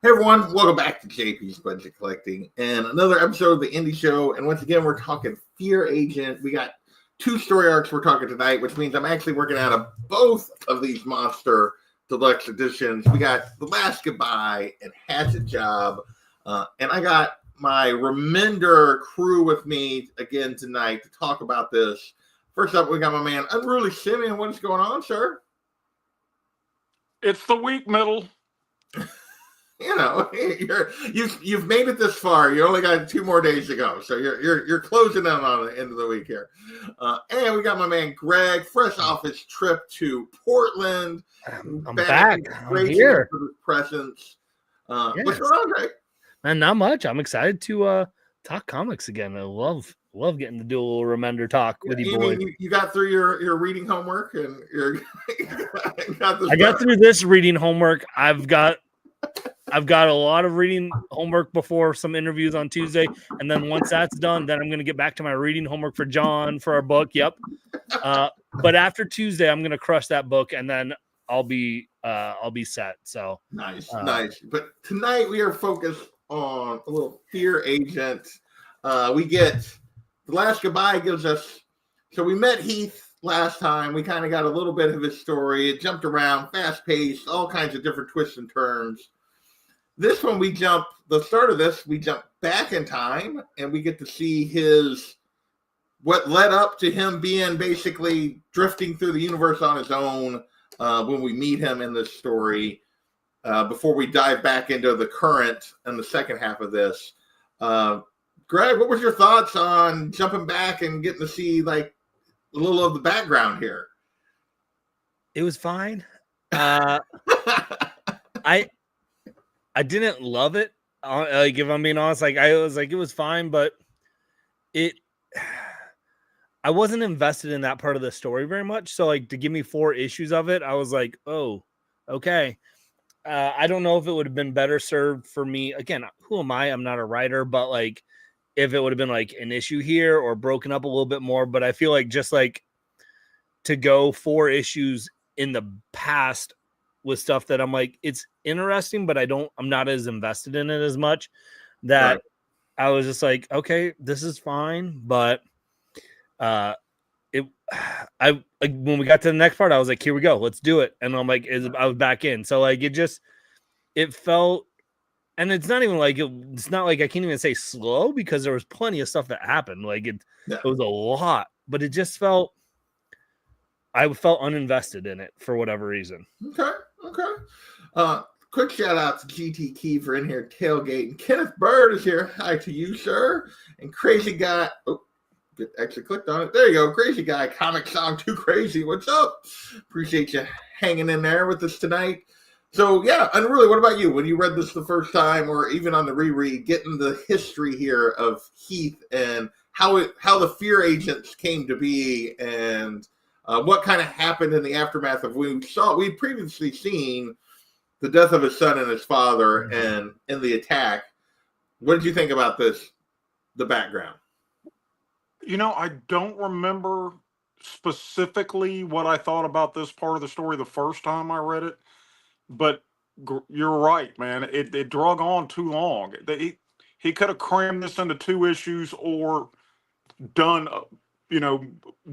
Hey everyone, welcome back to JP's Budget Collecting and another episode of the Indie Show. And once again, we're talking Fear Agent. We got two story arcs we're talking tonight, which means I'm actually working out of both of these monster deluxe editions. We got The Last Goodbye and Hatchet Job. And I got my Remender crew with me again tonight to talk about this. First up, we got my man Unruly Simeon. What is going on, sir? It's the week middle. You know, you've made it this far. You only got 2 more days to go, so you're closing in on the end of the week here. And we got my man Greg, fresh off his trip to Portland. I'm back. I'm here. For his presence. Yes. What's going on, Greg? Man, not much. I'm excited to talk comics again. I love getting to do a little Remender talk with you boys. You got through your reading homework and I got through this reading homework. I've got a lot of reading homework before some interviews on Tuesday, and then once that's done, then I'm going to get back to my reading homework for John for our book. Yep. But after Tuesday, I'm going to crush that book, and then I'll be set. So nice. But tonight we are focused on a little Fear Agent. We get The Last Goodbye gives us. So we met Heath last time. We kind of got a little bit of his story. It jumped around, fast paced, all kinds of different twists and turns. This one, the start of this, we jump back in time and we get to see what led up to him being basically drifting through the universe on his own when we meet him in this story before we dive back into the current and the second half of this. Greg, what was your thoughts on jumping back and getting to see like a little of the background here? It was fine. I didn't love it. Like, if I'm being honest, I was like, it was fine, but I wasn't invested in that part of the story very much. So like to give me 4 issues of it, I was like, oh, okay. I don't know if it would have been better served for me. Again, who am I? I'm not a writer, but like if it would have been like an issue here or broken up a little bit more. But I feel like just like to go 4 issues in the past with stuff that I'm like, it's interesting, but I'm not as invested in it as much that right. I was just like, okay, this is fine. But when we got to the next part, I was like, here we go, let's do it. And I'm like, I was back in. So like, it felt, and it's not even like, it's not like I can't even say slow because there was plenty of stuff that happened. Like it was a lot, but it just felt, I felt uninvested in it for whatever reason. Okay. Quick shout out to GT Key for in here tailgating. Kenneth Bird is here. Hi to you, sir. And Crazy Guy. Oh, actually clicked on it. There you go. Crazy Guy. Comic Song Too Crazy. What's up? Appreciate you hanging in there with us tonight. So, yeah, Unruly, what about you? When you read this the first time or even on the reread, getting the history here of Heath and how the Fear Agents came to be and what kind of happened in the aftermath of we'd previously seen the death of his son and his father and in the attack. What did you think about this, the background? You know, I don't remember specifically what I thought about this part of the story the first time I read it, but you're right, man. It drug on too long. He could have crammed this into 2 issues or done,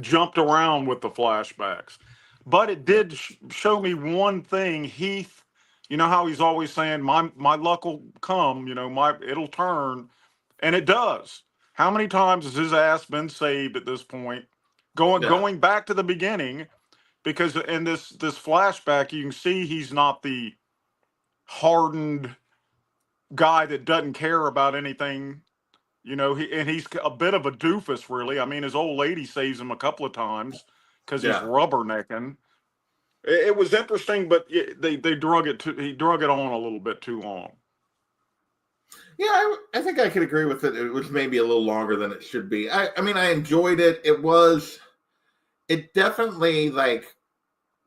jumped around with the flashbacks. But it did show me one thing. Heath, you know how he's always saying, my luck will come, it'll turn. And it does. How many times has his ass been saved at this point? Going back to the beginning, because in this flashback, you can see he's not the hardened guy that doesn't care about anything. He's a bit of a doofus, really. I mean, his old lady saves him a couple of times because he's rubbernecking. It was interesting, but they drug it. He drug it on a little bit too long. Yeah, I think I could agree with it. It was maybe a little longer than it should be. I mean, I enjoyed it. It definitely, like,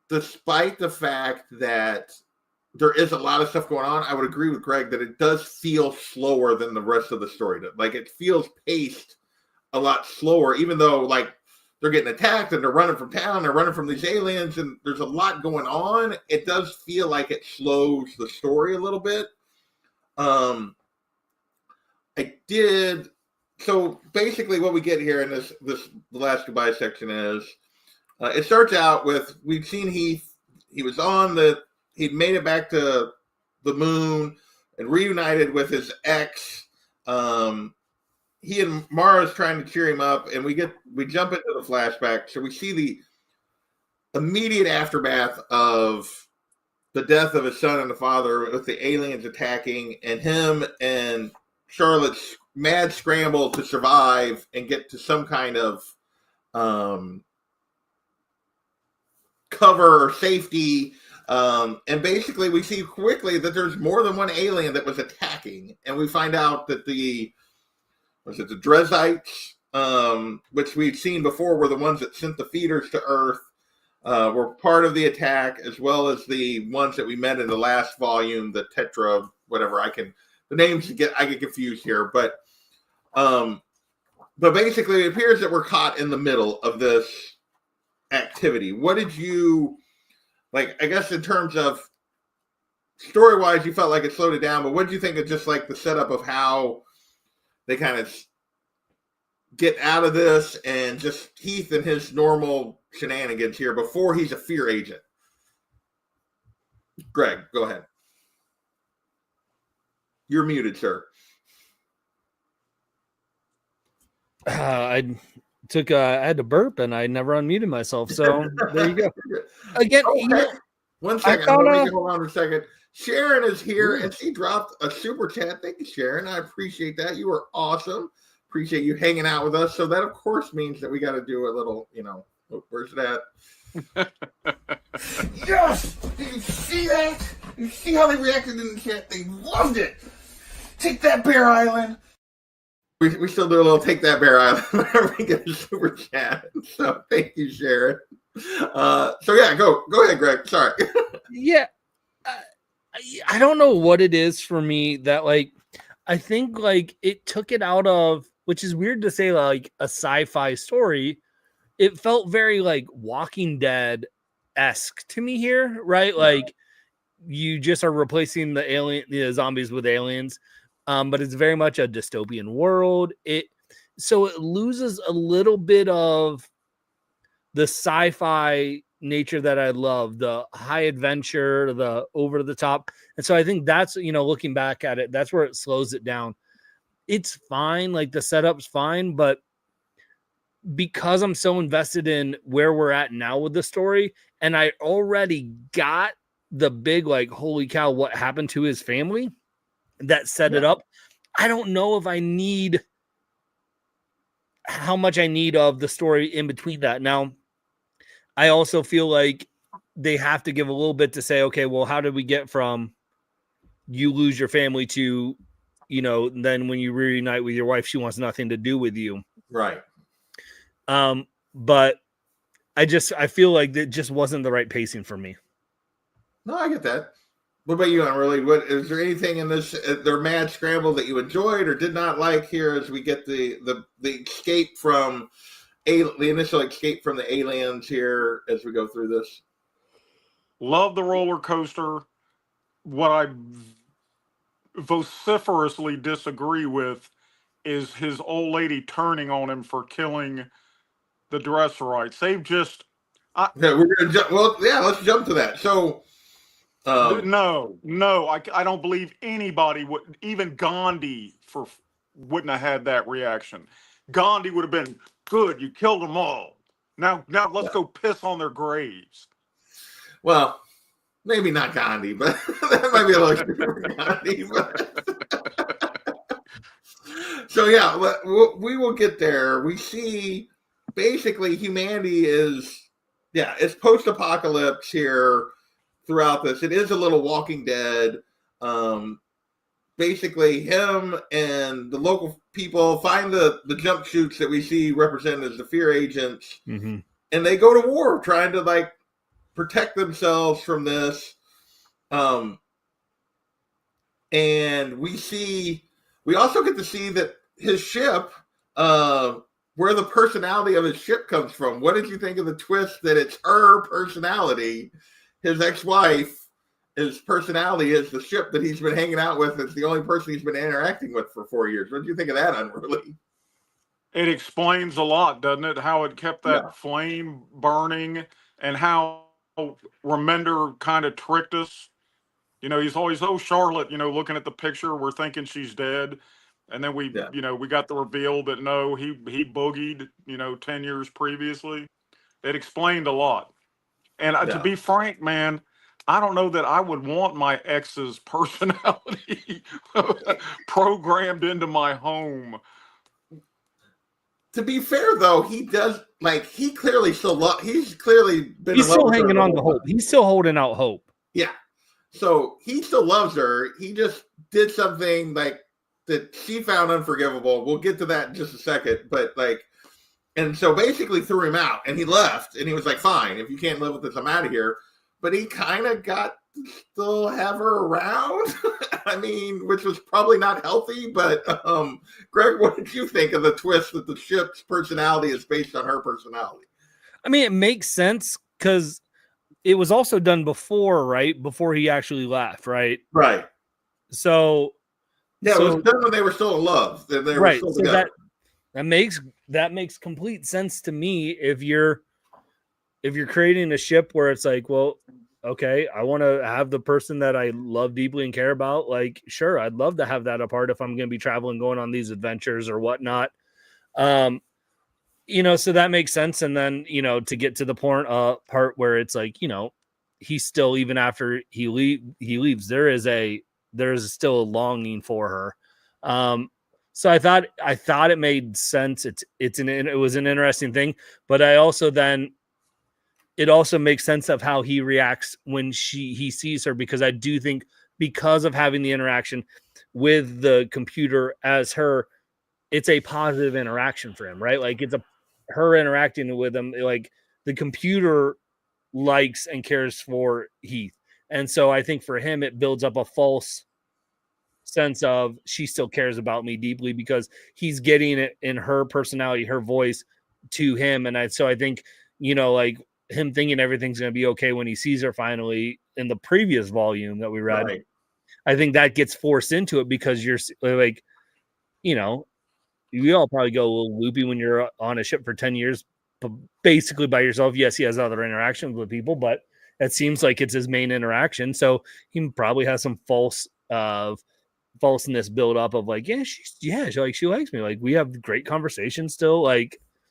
despite the fact that there is a lot of stuff going on, I would agree with Greg that it does feel slower than the rest of the story. Like, it feels paced a lot slower, even though, like, they're getting attacked and they're running from town, they're running from these aliens, and there's a lot going on. It does feel like it slows the story a little bit. I did. So basically, what we get here in this the last goodbye section is it starts out with we've seen Heath. He was he'd made it back to the moon and reunited with his ex. He and Mara's trying to cheer him up, and we jump into the flashback. So we see the immediate aftermath of the death of his son and the father with the aliens attacking, and him and Charlotte's mad scramble to survive and get to some kind of cover or safety. And basically we see quickly that there's more than one alien that was attacking, and we find out that the Drezites, which we've seen before were the ones that sent the feeders to Earth, were part of the attack, as well as the ones that we met in the last volume, the Tetra, whatever. I get confused here, but basically it appears that we're caught in the middle of this activity. What did you like? I guess in terms of story-wise, you felt like it slowed it down, but what did you think of just like the setup of how they kind of get out of this and just Heath and his normal shenanigans here before he's a fear agent? Greg, go ahead. You're muted, sir. I had to burp and I never unmuted myself. So there you go. Again, okay. One second. Hold on a second. Sharon is here and she dropped a super chat. Thank you, Sharon. I appreciate that. You were awesome. Appreciate you hanging out with us. So that, of course, means that we got to do a little, where's that? Yes! Did you see that? You see how they reacted in the chat? They loved it. Take that, Bear Island. We still do a little Take That, Bear Island whenever we get a super chat. So thank you, Sharon. So yeah, go ahead, Greg. Sorry. Yeah. I don't know what it is for me that I think it took it out of, which is weird to say, like a sci-fi story. It felt very Walking Dead-esque to me here, right? Yeah. Like you just are replacing the zombies with aliens. But it's very much a dystopian world. So it loses a little bit of the sci-fi nature that I love, the high adventure, the over the top. And so I think that's, looking back at it, that's where it slows it down. It's fine. Like the setup's fine, but because I'm so invested in where we're at now with the story, and I already got the big, holy cow, what happened to his family that set it up. I don't know if I need how much I need of the story in between that. Now, I also feel like they have to give a little bit to say, okay, well, how did we get from you lose your family to, then when you reunite with your wife, she wants nothing to do with you. Right. But I feel like that just wasn't the right pacing for me. No, I get that. What about you, Emily? What is there anything in this their mad scramble that you enjoyed or did not like here as we get the escape from the initial escape from the aliens here as we go through this? Love the roller coaster. What I vociferously disagree with is his old lady turning on him for killing the Dresserites. They've just we're gonna jump. Well, yeah, let's jump to that. So. No, I don't believe anybody would, even Gandhi wouldn't have had that reaction. Gandhi would have been, good, you killed them all. Now let's go piss on their graves. Well, maybe not Gandhi, but that might be a little different Gandhi. But. So yeah, we will get there. We see basically humanity it's post-apocalypse here. Throughout this, it is a little Walking Dead. Basically, him and the local people find the jump shoots that we see represented as the fear agents, and they go to war trying to protect themselves from this. And we also get to see that his ship, where the personality of his ship comes from. What did you think of the twist that it's her personality? His ex-wife, his personality is the ship that he's been hanging out with. It's the only person he's been interacting with for 4 years. What do you think of that, Unruly? It explains a lot, doesn't it? How it kept that flame burning, and how Remender kind of tricked us. He's always, oh, Charlotte, looking at the picture, we're thinking she's dead. And then we got the reveal that no, he boogied, 10 years previously. It explained a lot. And to be frank, man, I don't know that I would want my ex's personality programmed into my home. To be fair, though, he does, he clearly still he's clearly been. He's still hanging on to hope. He's still holding out hope. Yeah. So he still loves her. He just did something that she found unforgivable. We'll get to that in just a second. But and so basically threw him out, and he left, and he was like, fine, if you can't live with this, I'm out of here. But he kind of got to still have her around. I mean, which was probably not healthy, but Greg, what did you think of the twist that the ship's personality is based on her personality? I mean, it makes sense because it was also done before, right? Before he actually left, right? Right. So it was done when they were still in love. They were still together. That makes complete sense to me if you're creating a ship where it's like, well, okay, I want to have the person that I love deeply and care about. Like, sure, I'd love to have that apart if I'm going to be traveling, going on these adventures or whatnot. So that makes sense. And then, to get to the part where it's like, he's still, even after he leaves, there is still a longing for her. So I thought it made sense. It was an interesting thing, but it also makes sense of how he reacts when he sees her, because I do think because of having the interaction with the computer as her, it's a positive interaction for him, right? Like, it's her interacting with him. Like, the computer likes and cares for Heath. And so I think for him, it builds up a false sense of she still cares about me deeply because he's getting it in her personality, her voice to him. And so I think, him thinking everything's going to be okay when he sees her finally in the previous volume that we read. Right. I think that gets forced into it because you're like, you all probably go a little loopy when you're on a ship for 10 years, but basically by yourself. Yes, he has other interactions with people, but it seems like it's his main interaction. So he probably has some falseness build up of like, she likes me. Like, we have great conversations still.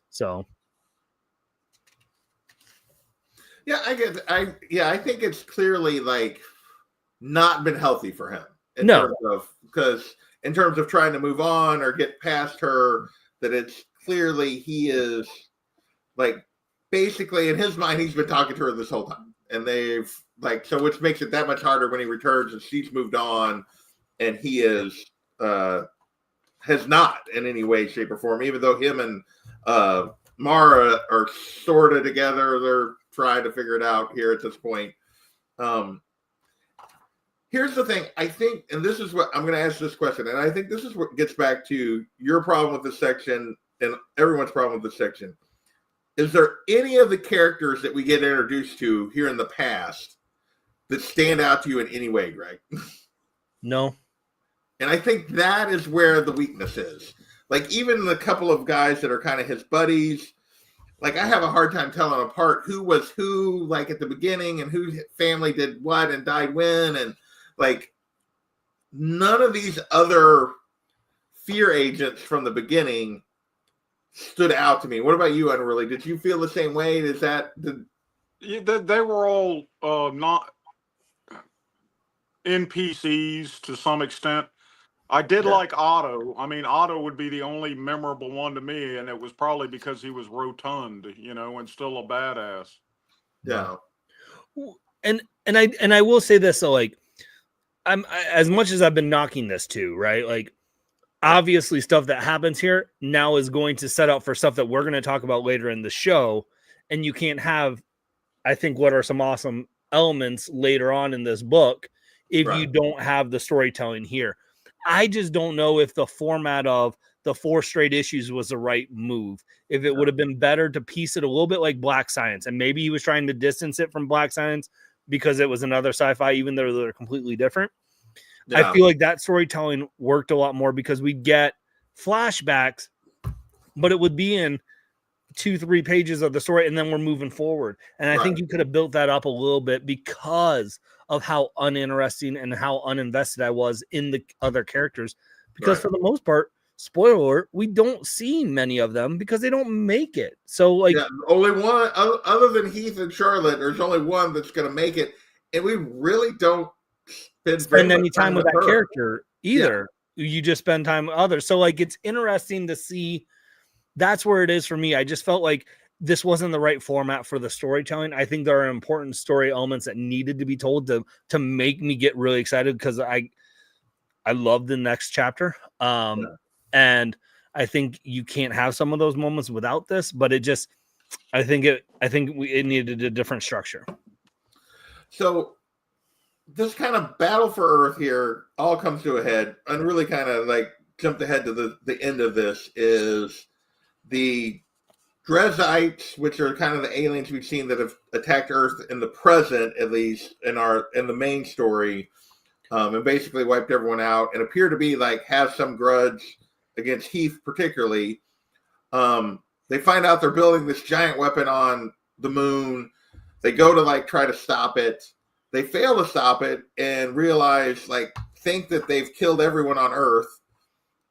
So. Yeah, I get. I think it's clearly not been healthy for him. In terms of trying to move on or get past her, that it's clearly he is basically in his mind he's been talking to her this whole time, and they've so which makes it that much harder when he returns and she's moved on, and he has not in any way, shape, or form. Even though him and Mara are sort of together, they're trying to figure it out here at this point. Here's the thing. I think, and this is what I'm going to ask this question, and I think this is what gets back to your problem with this section and everyone's problem with this section. Is there any of the characters that we get introduced to here in the past that stand out to you in any way, Greg? No. And I think that is where the weakness is. Even the couple of guys that are kind of his buddies, I have a hard time telling apart who was who, at the beginning, and whose family did what and died when. And none of these other fear agents from the beginning stood out to me. What about you, Unruly? Did you feel the same way? They were all not NPCs to some extent. I did like Otto. I mean, Otto would be the only memorable one to me, and it was probably because he was rotund, and still a badass. Yeah. And I will say this, so I'm as much as I've been knocking this too, right? Obviously stuff that happens here now is going to set up for stuff that we're going to talk about later in the show, and you can't have, I think, what are some awesome elements later on in this book if you don't have the storytelling here. I just don't know if the format of the 4 straight issues was the right move. If it would have been better to piece it a little bit like Black Science, and maybe he was trying to distance it from Black Science, because it was another sci-fi, even though they're completely different. Yeah. I feel like that storytelling worked a lot more because we'd get flashbacks, but it would be in 2-3 pages of the story, and then we're moving forward. And I think you could have built that up a little bit because of how uninteresting and how uninvested I was in the other characters. Because for the most part, spoiler alert, we don't see many of them because they don't make it. So like, only one other than Heath and Charlotte, there's only one that's going to make it, and we really don't spend any time with that her. character either. You just spend time with others. So like, it's interesting to see. That's where it is for me. I just felt like this wasn't the right format for the storytelling. I think there are important story elements that needed to be told to make me get really excited because I love the next chapter. And I think you can't have some of those moments without this, but it just, I think it needed a different structure. So this kind of battle for Earth here all comes to a head, and really kind of like jumped ahead to the end of this is the Drezites, which are kind of the aliens we've seen that have attacked Earth in the present, at least in the main story, and basically wiped everyone out, and appear to be like have some grudge against Heath particularly. They find out they're building this giant weapon on the moon. They go to like try to stop it. They fail to stop it and realize, like, think that they've killed everyone on Earth,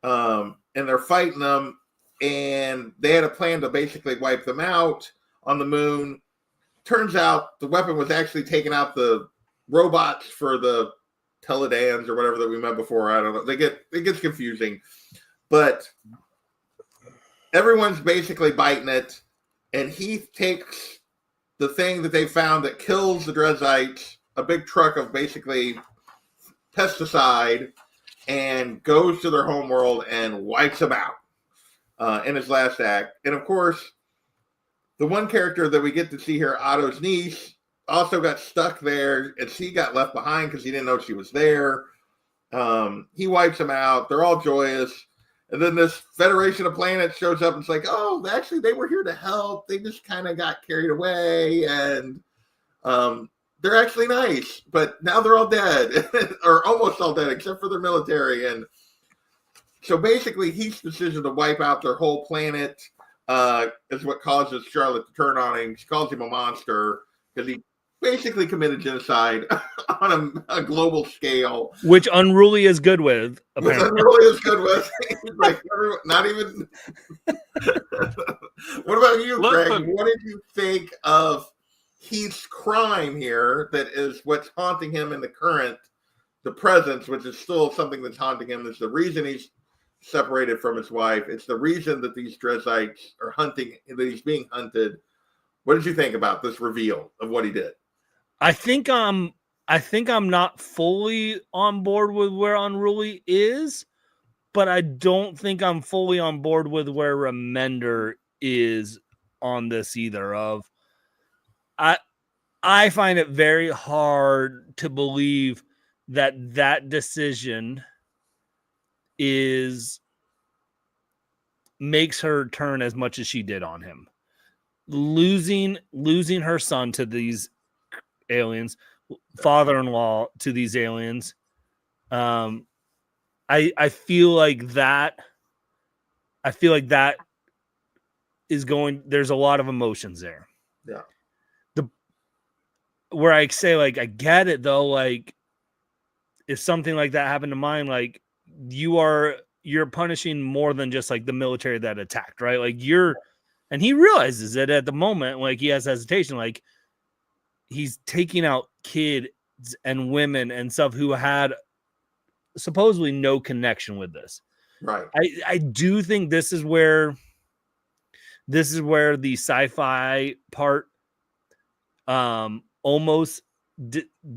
and they're fighting them. And they had a plan to basically wipe them out on the moon. Turns out the weapon was actually taking out the robots for the Teledans or whatever that we met before. I don't know. It gets confusing, but everyone's basically biting it. And Heath takes the thing that they found that kills the Drezites, a big truck of basically pesticide, and goes to their homeworld and wipes them out. In his last act. And of course, the one character that we get to see here, Otto's niece, also got stuck there, and she got left behind because he didn't know she was there. He wipes them out. They're all joyous. And then this Federation of Planets shows up and it's like, oh, actually, they were here to help. They just kind of got carried away. And they're actually nice. But now they're all dead, or almost all dead, except for their military. And so basically, Heath's decision to wipe out their whole planet is what causes Charlotte to turn on him. She calls him a monster because he basically committed genocide on a global scale. Which Unruly is good with, apparently. Unruly is good with. Like, not even... What about you, Greg? What did you think of Heath's crime here that is what's haunting him in the present, which is still something that's haunting him? Is the reason he's separated from his wife. It's the reason that these Drezites are that he's being hunted. What did you think about this reveal of what he did? I think I'm not fully on board with where Unruly is, but I don't think I'm fully on board with where Remender is on this either. I find it very hard to believe that decision makes her turn as much as she did on him. Losing her son to these aliens, father-in-law to these aliens. I feel like that is going, there's a lot of emotions there. Yeah. Where I say, like, I get it though, like, if something like that happened to mine, like, you're punishing more than just like the military that attacked, right? Like and he realizes it at the moment, like he has hesitation, like he's taking out kids and women and stuff who had supposedly no connection with this. Right. I do think this is where the sci-fi part almost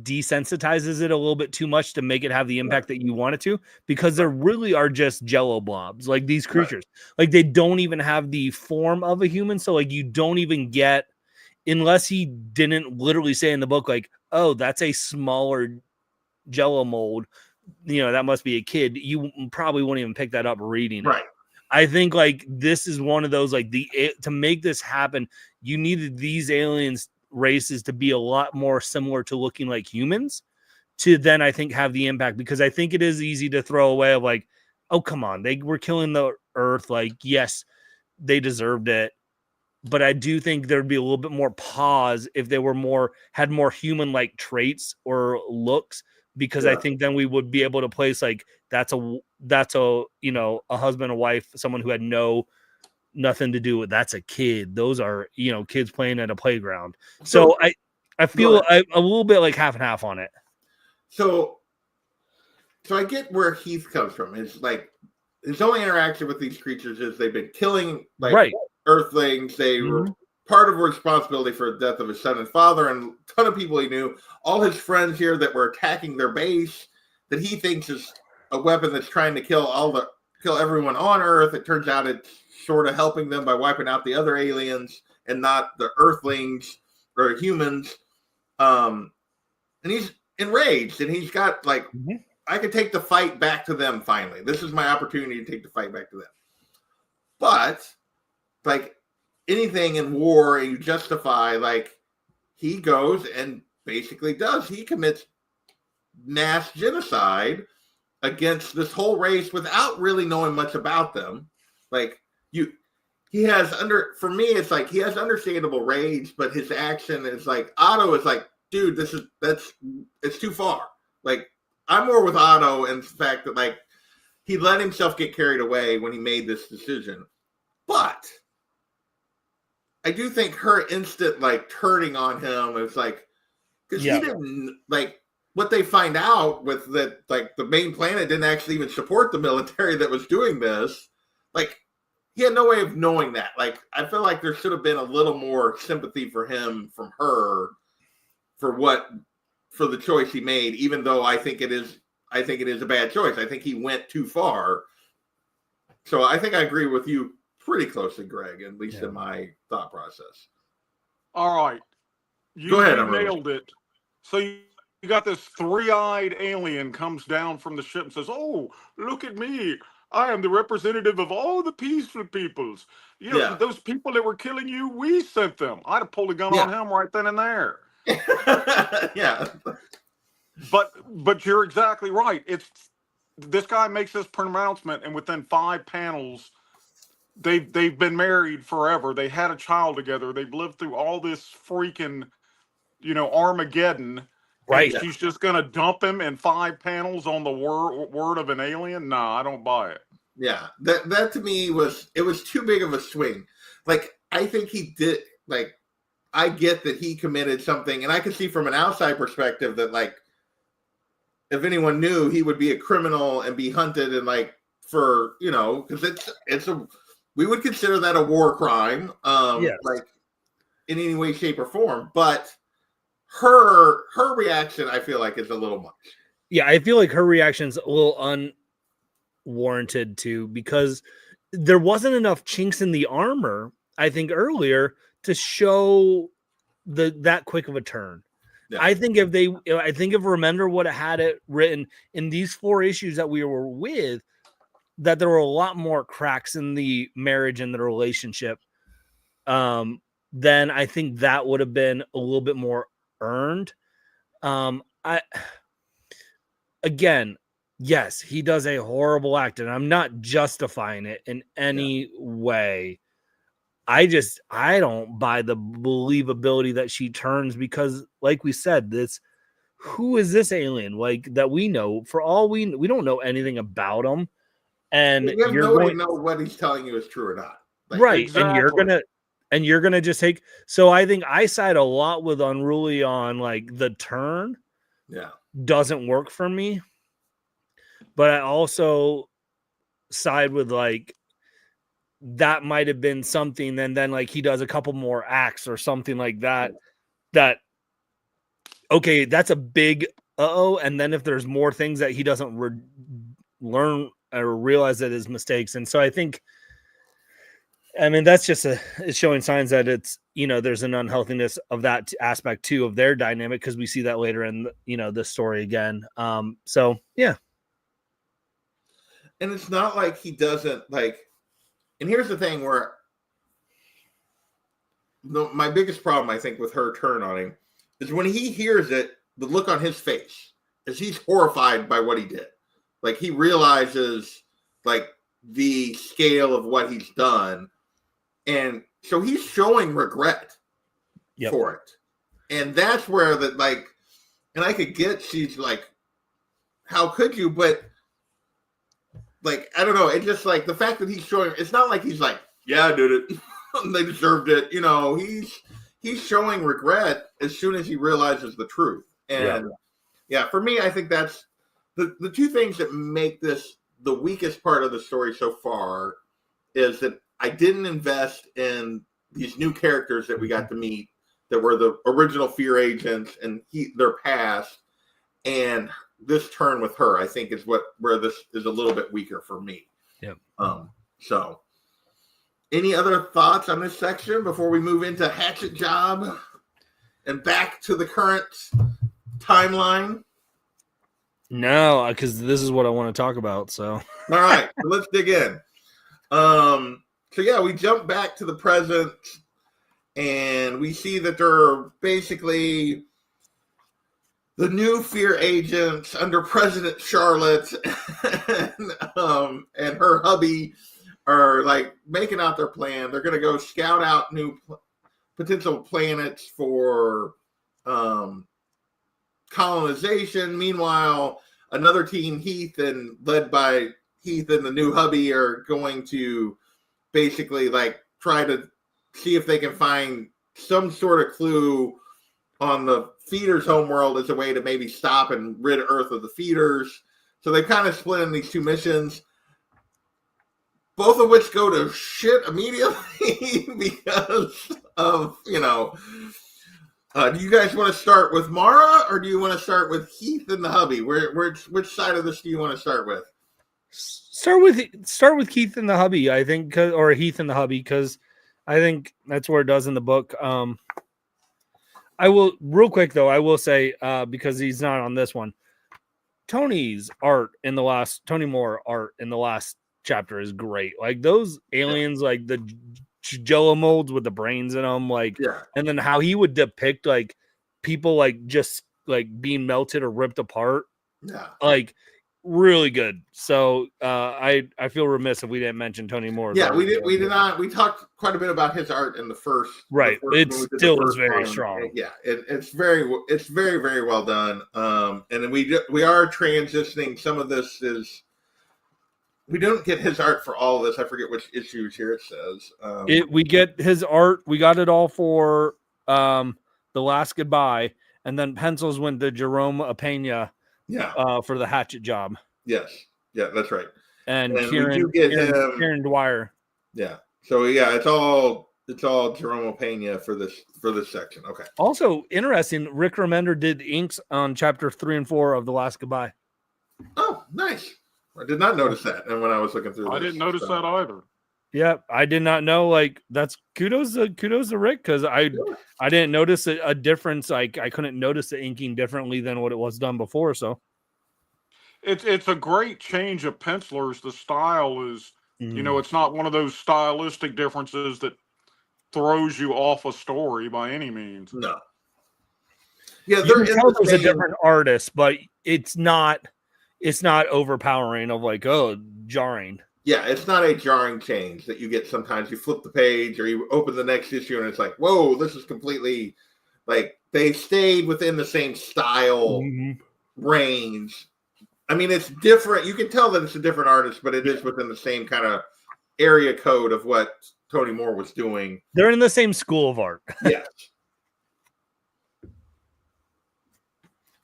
desensitizes it a little bit too much to make it have the impact that you want it to, because there really are just jello blobs, like these creatures. Like they don't even have the form of a human, so like you don't even get, unless he didn't literally say in the book, like, oh, that's a smaller jello mold, you know, that must be a kid. You probably won't even pick that up reading it. Right. I think like this is one of those, like, to make this happen, you needed these aliens races to be a lot more similar to looking like humans to then I think have the impact, because I think it is easy to throw away of like, oh, come on, they were killing the earth. Like, yes, they deserved it. But I do think there'd be a little bit more pause if they were had more human-like traits or looks, because I think then we would be able to place like that's a a husband, a wife, someone who had nothing to do with, that's a kid. Those are kids playing at a playground. So I feel a little bit like half and half on it. So I get where Heath comes from. It's like his only interaction with these creatures is they've been killing Earthlings. They were part of a responsibility for the death of his son and father, and a ton of people he knew. All his friends here that were attacking their base that he thinks is a weapon that's trying to kill everyone on Earth. It turns out it's sort of helping them by wiping out the other aliens and not the Earthlings or humans. And he's enraged, and he's got like, I could take the fight back to them finally. This is my opportunity to take the fight back to them. But like anything in war, you justify, like, he goes and basically he commits mass genocide against this whole race without really knowing much about them. Like for me, it's like he has understandable rage, but his action is like, Otto is like, dude, it's too far. Like, I'm more with Otto in the fact that like he let himself get carried away when he made this decision. But I do think her instant like turning on him is like, because he didn't like what they find out with that, like the main planet didn't actually even support the military that was doing this. Like, he had no way of knowing that. Like, I feel like there should have been a little more sympathy for him from her for the choice he made, even though I think it is a bad choice. I think he went too far. So I think I agree with you pretty closely, Greg, at least in my thought process. All right. Go ahead, you nailed it. So you got this three-eyed alien comes down from the ship and says, "Oh, look at me. I am the representative of all the peaceful peoples. Those people that were killing you, we sent them." I'd have pulled a gun on him right then and there. Yeah. But you're exactly right. This guy makes this pronouncement, and within 5 panels, they've been married forever. They had a child together. They've lived through all this freaking, Armageddon. Right. And she's just gonna dump him in 5 panels on the word of an alien? Nah, I don't buy it. Yeah, that to me was too big of a swing. Like, I think he did, like, I get that he committed something, and I can see from an outside perspective that, like, if anyone knew, he would be a criminal and be hunted, and like, for, because we would consider that a war crime, like in any way, shape, or form. But her reaction, I feel like, is a little much. Yeah, I feel like her reaction is a little unwarranted too, because there wasn't enough chinks in the armor, I think, earlier to show that quick of a turn. Yeah. I think if Remender would have had it written in these 4 issues that we were with, that there were a lot more cracks in the marriage and the relationship, then I think that would have been a little bit more earned. Yes, he does a horrible act, and I'm not justifying it in any way. I don't buy the believability that she turns, because, like we said, who is this alien? Like, that we know, for all we don't know anything about him, and you have no way to know what he's telling you is true or not. Like, right? Exactly. And you're gonna just take. So I think I side a lot with Unruly on like the turn. Yeah, doesn't work for me. But I also side with like, that might have been something, and then like he does a couple more acts or something like that. That, okay, that's a big and then if there's more things that he doesn't learn or realize that his mistakes, and so I think, I mean, that's just it's showing signs that it's, there's an unhealthiness of that aspect too of their dynamic, because we see that later in the story again. So yeah, and it's not like he doesn't like. And here's the thing, where my biggest problem, I think, with her turn on him is when he hears it, the look on his face is he's horrified by what he did. Like he realizes like the scale of what he's done. And so he's showing regret for it. And that's where and I could get, she's like, how could you? But like, I don't know. It's just like the fact that he's showing, it's not like he's like, yeah, I did it. They deserved it. You know, he's showing regret as soon as he realizes the truth. And for me, I think that's the two things that make this the weakest part of the story so far is that I didn't invest in these new characters that we got to meet that were the original Fear agents and their past. And this turn with her, I think, is where this is a little bit weaker for me. Yep. So any other thoughts on this section before we move into Hatchet Job and back to the current timeline? No, because this is what I want to talk about. So all right, so let's dig in. So yeah, we jump back to the present and we see that they're basically the new Fear agents under President Charlotte and her hubby are like making out their plan. They're going to go scout out new potential planets for colonization. Meanwhile, another team, led by Heath and the new hubby, are going to basically like try to see if they can find some sort of clue on the feeders' homeworld as a way to maybe stop and rid Earth of the feeders. So they kind of split in these two missions, both of which go to shit immediately because of, do you guys want to start with Mara or do you want to start with Heath and the hubby? Which side of this do you want to start with? Start with Keith and the hubby, I think, or Heath and the hubby, because I think that's where it does in the book. I will real quick though. I will say because he's not on this one. Tony Moore art in the last chapter is great. Like those aliens, like the Jello molds with the brains in them, and then how he would depict like people like just like being melted or ripped apart. Yeah, like really good. So I feel remiss if we didn't mention Tony Moore. Yeah, we did not. We talked quite a bit about his art in the first. Right, it still is very strong. Yeah, it's very very well done. And then we are transitioning. Some of this is we don't get his art for all of this. I forget which issues here it says. We get his art. We got it all for The Last Goodbye, and then pencils went to Jerome Apena. Yeah. For the Hatchet Job. Yes. Yeah, that's right. And Kieran Dwyer. Yeah. So yeah, it's all Jerome Pena for this section. Okay. Also interesting, Rick Remender did inks on chapter 3 and 4 of The Last Goodbye. Oh, nice. I did not notice that. And when I was looking through I didn't notice that either. Yeah, I did not know. Like that's kudos to Rick, because I didn't notice a difference. Like I couldn't notice the inking differently than what it was done before. So it's a great change of pencilers. The style is, it's not one of those stylistic differences that throws you off a story by any means. No. Yeah, there's a different artist, but it's not overpowering of like, oh, jarring. Yeah, it's not a jarring change that you get sometimes. You flip the page or you open the next issue and it's like, whoa, this is completely like they stayed within the same style range. I mean, it's different. You can tell that it's a different artist, but it is within the same kind of area code of what Tony Moore was doing. They're in the same school of art. Yes.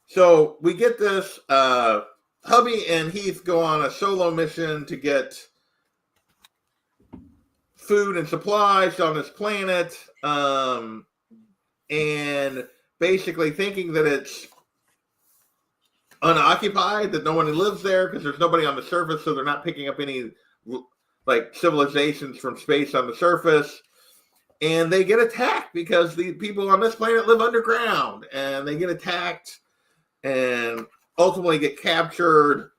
So we get this. Hubby and Heath go on a solo mission to get food and supplies on this planet, and basically thinking that it's unoccupied, that no one lives there because there's nobody on the surface, so they're not picking up any like civilizations from space on the surface. And they get attacked because the people on this planet live underground, and they get attacked and ultimately get captured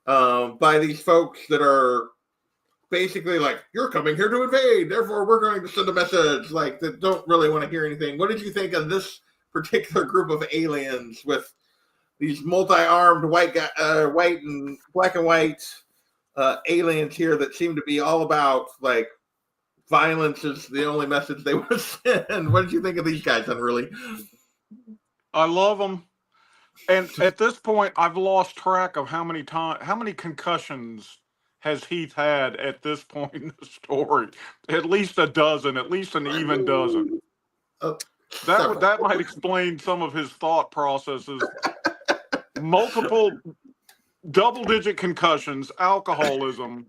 by these folks that are basically like, you're coming here to invade, therefore we're going to send a message, like, that don't really want to hear anything. What did you think of this particular group of aliens with these multi-armed white and black and white aliens here that seem to be all about, like, violence is the only message they want to send? What did you think of these guys, Unruly? I love them. And at this point, I've lost track of how many concussions has Heath had at this point in the story. At least a dozen, at least an even dozen. That might explain some of his thought processes. Multiple double-digit concussions, alcoholism,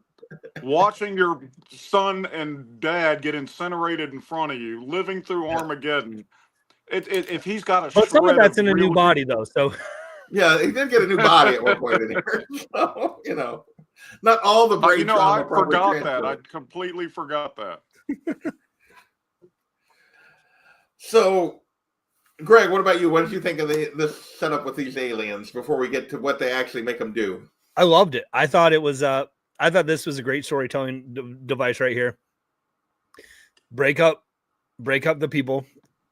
watching your son and dad get incinerated in front of you, living through Armageddon. If he's got a but some of shred that's in a new body though, so yeah, he did get a new body at one point in here. So, not all the brain trauma. I forgot that. I completely forgot that. So, Greg, what about you? What did you think of this setup with these aliens before we get to what they actually make them do? I loved it. I thought it was I thought this was a great storytelling device right here. Break up the people.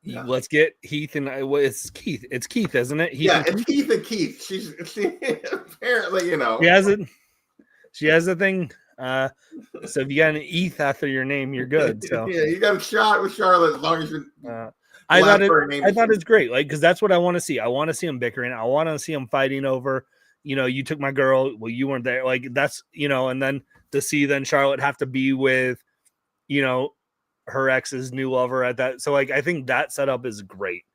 Yeah. Let's get Heath and it's Keith. It's Keith, isn't it? Heath it's Keith and Keith. She apparently, She has a thing. So if you got an Heath after your name, you're good. So yeah, you got a shot with Charlotte as long as you're. I thought it's great, like, because that's what I want to see. I want to see them bickering. I want to see them fighting over, you took my girl. Well, you weren't there. Like, that's, and then to see then Charlotte have to be with, her ex's new lover at that. So, like, I think that setup is great.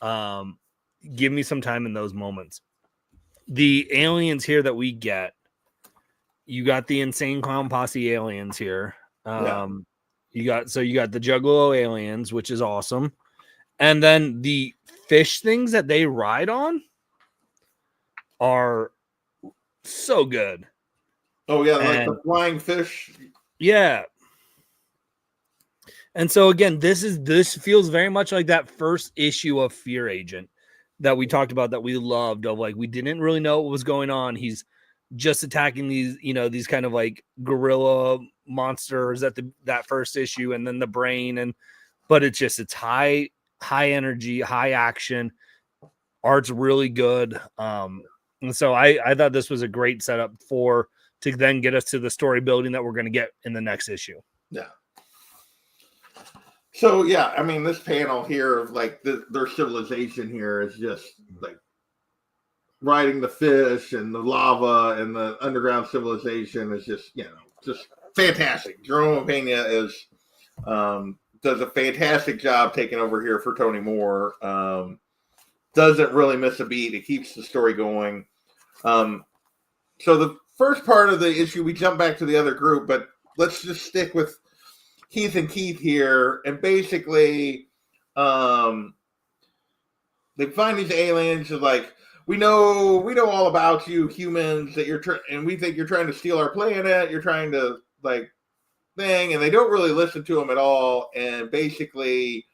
Give me some time in those moments. The aliens here that we get, you got the insane clown posse aliens here. You got the Juggalo aliens, which is awesome. And then the fish things that they ride on are so good. Oh yeah, like the flying fish. Yeah. And so again, this feels very much like that first issue of Fear Agent that we talked about, that we loved, of like, we didn't really know what was going on. He's just attacking these, these kind of like gorilla monsters at that first issue, and then the brain, but it's high energy, high action. Art's really good. And so I thought this was a great setup to then get us to the story building that we're going to get in the next issue. Yeah. So, yeah, I mean, this panel here of like their civilization here is just like riding the fish and the lava and the underground civilization is just, just fantastic. Jerome Pena does a fantastic job taking over here for Tony Moore. Doesn't really miss a beat. It keeps the story going. So the first part of the issue, we jump back to the other group, but let's just stick with Heath and Keith here. And basically, they find these aliens and like, we know all about you humans, that and we think you're trying to steal our planet. You're trying to like thing, and they don't really listen to them at all. And basically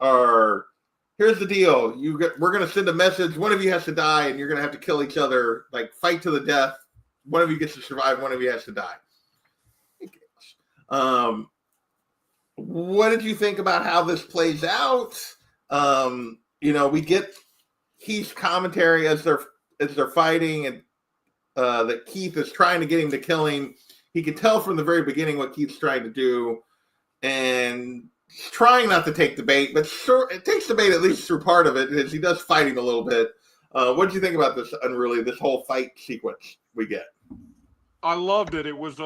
here's the deal. We're going to send a message. One of you has to die, and you're going to have to kill each other, like fight to the death. One of you gets to survive. One of you has to die. What did you think about how this plays out? We get Keith's commentary as they're fighting, and that Keith is trying to get him to kill him. He can tell from the very beginning what Keith's trying to do, and he's trying not to take the bait, but sure, it takes the bait at least through part of it, because he does fight him a little bit. What did you think about this Unruly, this whole fight sequence we get? I loved it. It was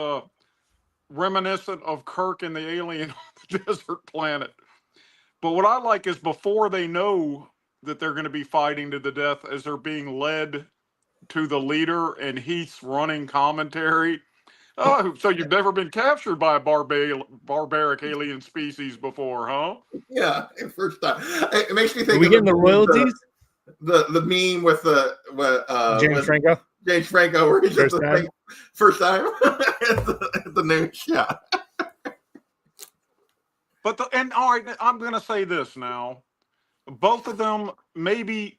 reminiscent of Kirk and the alien on the desert planet. But what I like is before they know that they're going to be fighting to the death, as they're being led to the leader and Heath's running commentary. Oh, so you've never been captured by a barbaric alien species before, huh? Yeah, first time. It makes me think. Are we getting the royalties? The meme with James Franco. James Franco, where he's first time at the news. Yeah. But all right, I'm going to say this now. Both of them, maybe